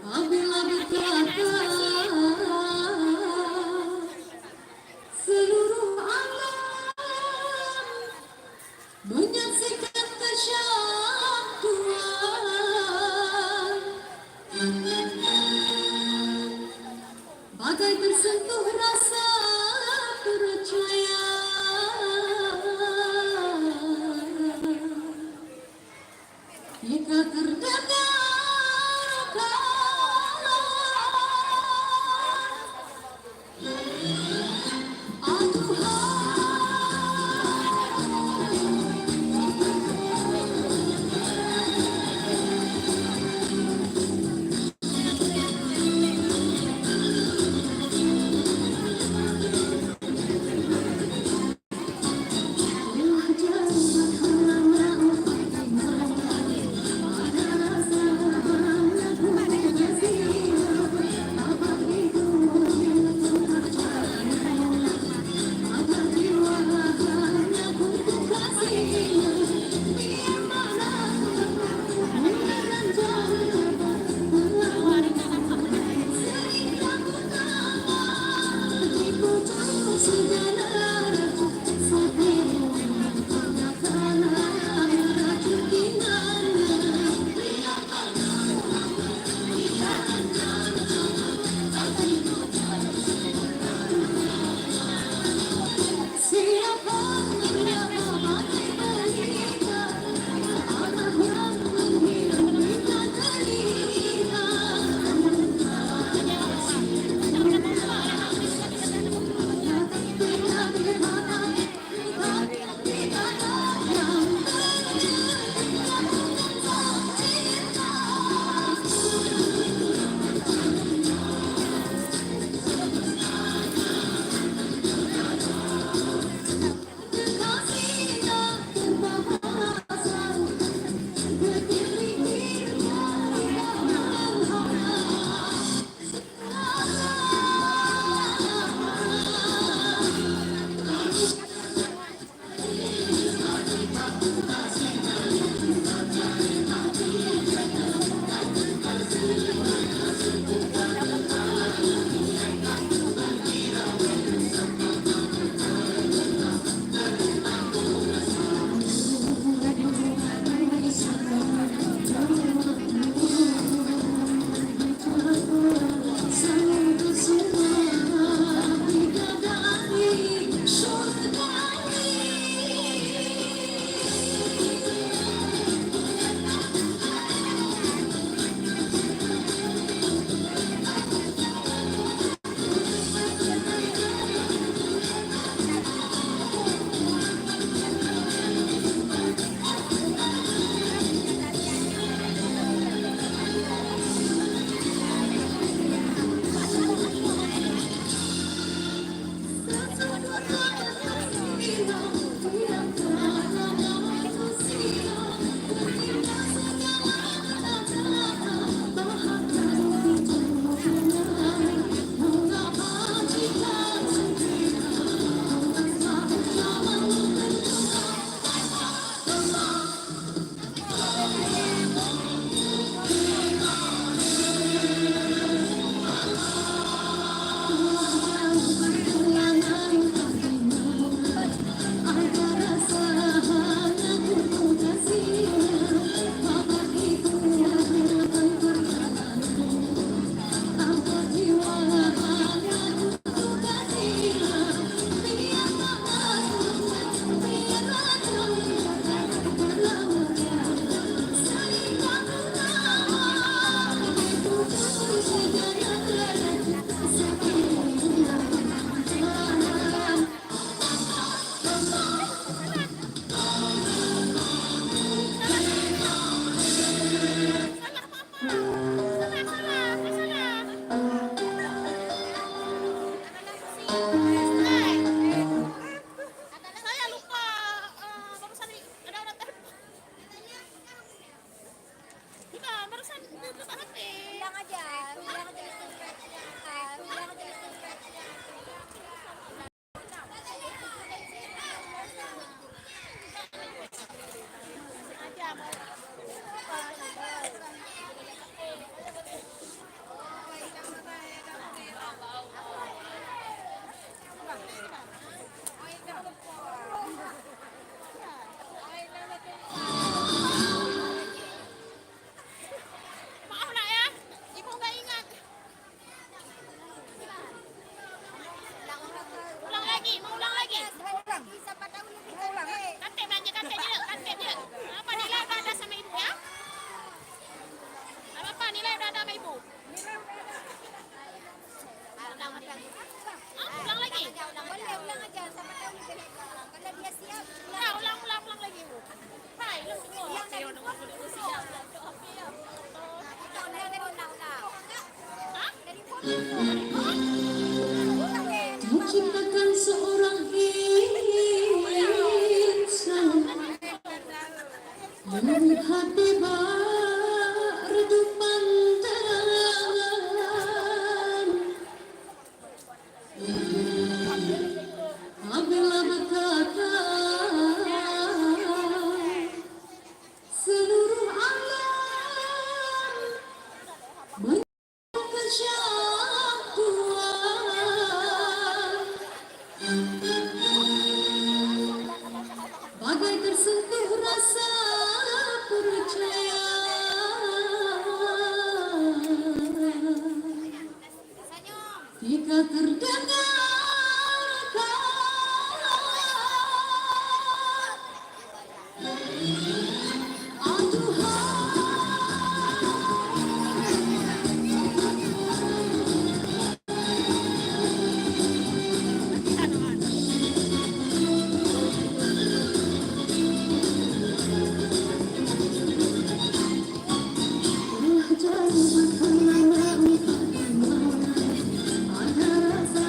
apabila berkata seluruh alam menyaksikan kesatuan bagai tersentuh rasa percaya Hai. Saya lupa barusan ada telepon. Bukan, barusan buka HP. Bilang aja, bilang aja. Bilang aja. Aja mau. Maaf nak ya, ibu nggak ingat. Ulang lagi, mau ulang lagi. Siapa tahu lebih cantik. Kantik belanja, kantik je, kantik je. Apa nilai udah ada sama ibu ya? Apa nilai udah ada sama ibu? Ulang lagi. Ulang aja. Siapa tahu lebih hebat. Kalau dia siap, Nah, ulang lagi ibu. Hai, lu semua. Hah? Menciptakan seorang insan dengan hati berdepan terang. Apabila berkata seluruh alam bagai tersentuh rasa percaya. Jika terdengar ada rasa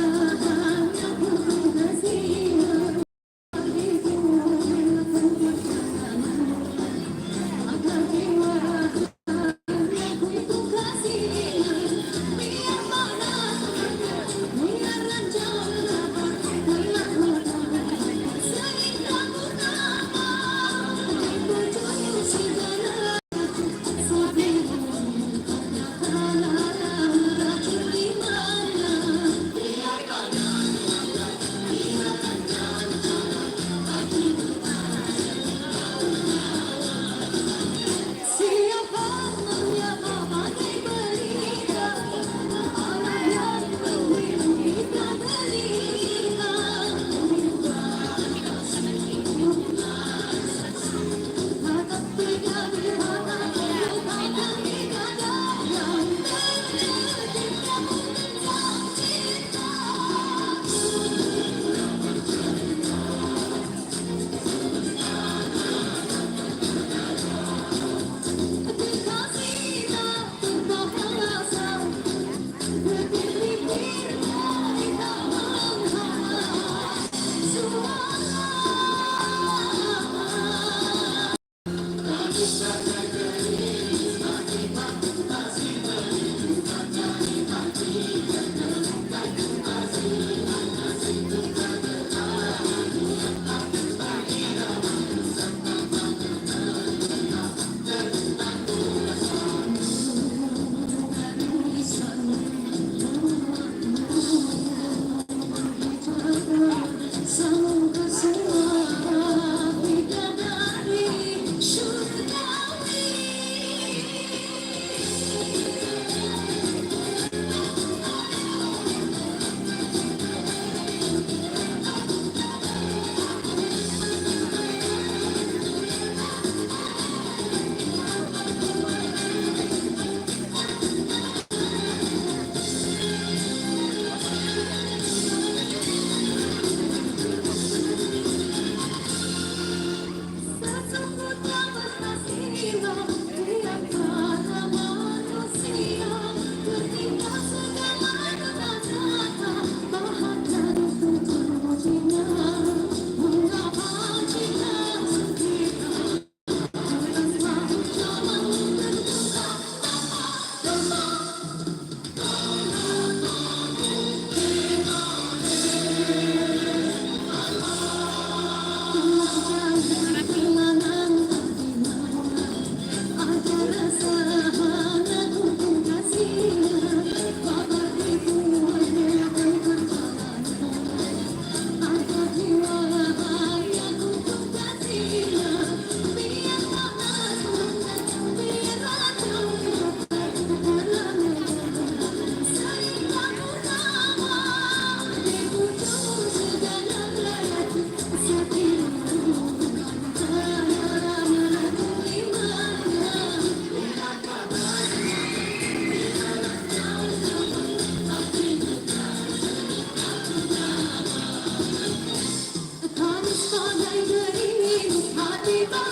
Iya,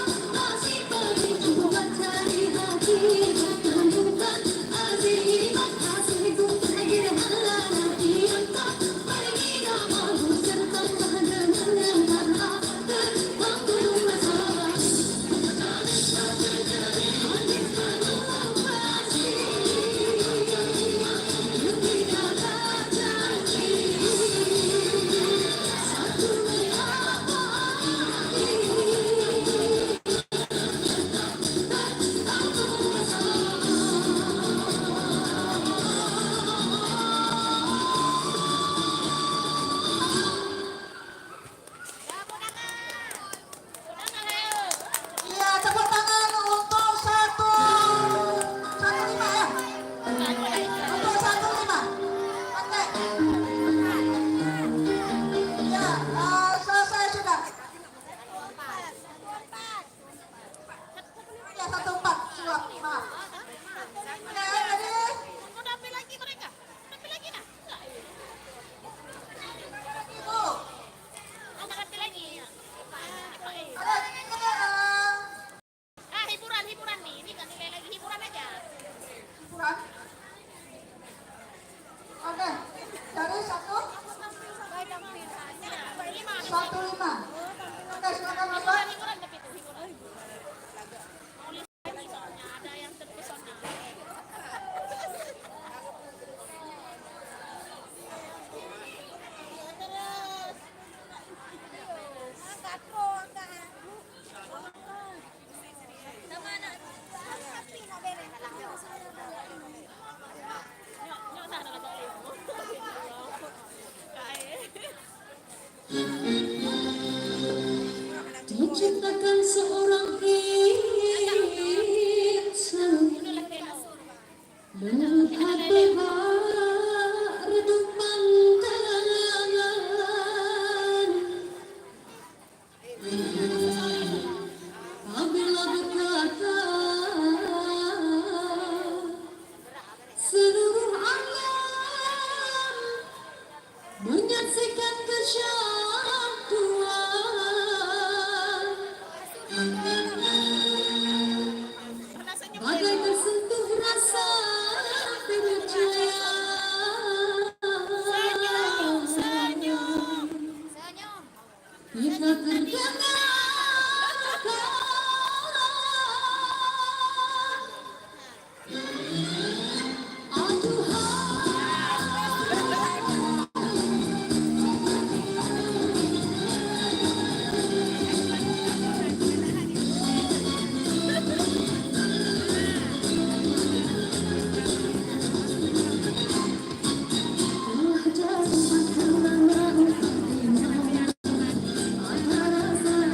tepuk tangan untuk satu lima ya. Untuk 15. Oke. Ya, selesai sudah. Ya, 14. Siap, maaf. Oke, jadi Mau tampil lagi mereka? Tampil lagi nak? Enggak. Ibu, Ada tampil lagi. ada Hiburan nih. Ini nggak nilai lagi hiburan aja. hiburan. Oke, jadi 115. Oke, silakan Bapak. Hiburan tapi itu hiburan. Mau lihat lagi soalnya ada yang terpesona. Diciptakan seorang insan melihat berhak redup pandangan apabila berkata seluruh alam menyaksikan kesatuan bagai tersentuh rasa percaya kita terdengarkan aduhai telah jatuh terlama antara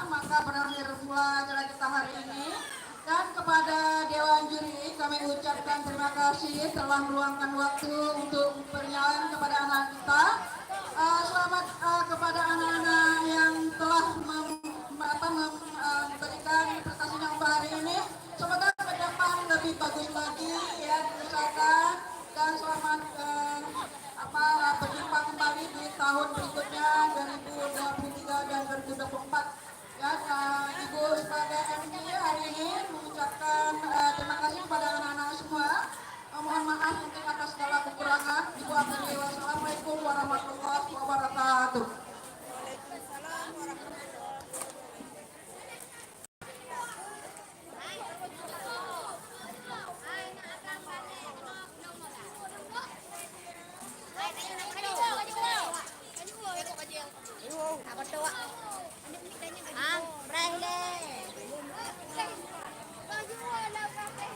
maka berakhir pula acara kita hari ini. Dan kepada Dewan Juri kami ucapkan terima kasih telah meluangkan waktu untuk penyalaan kepada anak kita. Selamat kepada anak-anak yang telah memberikan prestasinya untuk hari ini. Semoga ke depan lebih bagus lagi ya misalkan, dan selamat berjumpa kembali di tahun berikutnya 2023 dan 2024. Ya, Ibu sebagai MD hari ini mengucapkan terima kasih kepada anak-anak semua. Mohon maaf mungkin atas segala kekurangan. Ibu akhiri wassalamualaikum warahmatullahi wabarakatuh.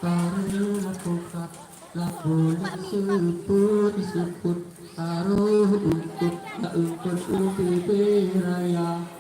Karena lakukan lagu disebut karo untuk tak ukur ubi beraya.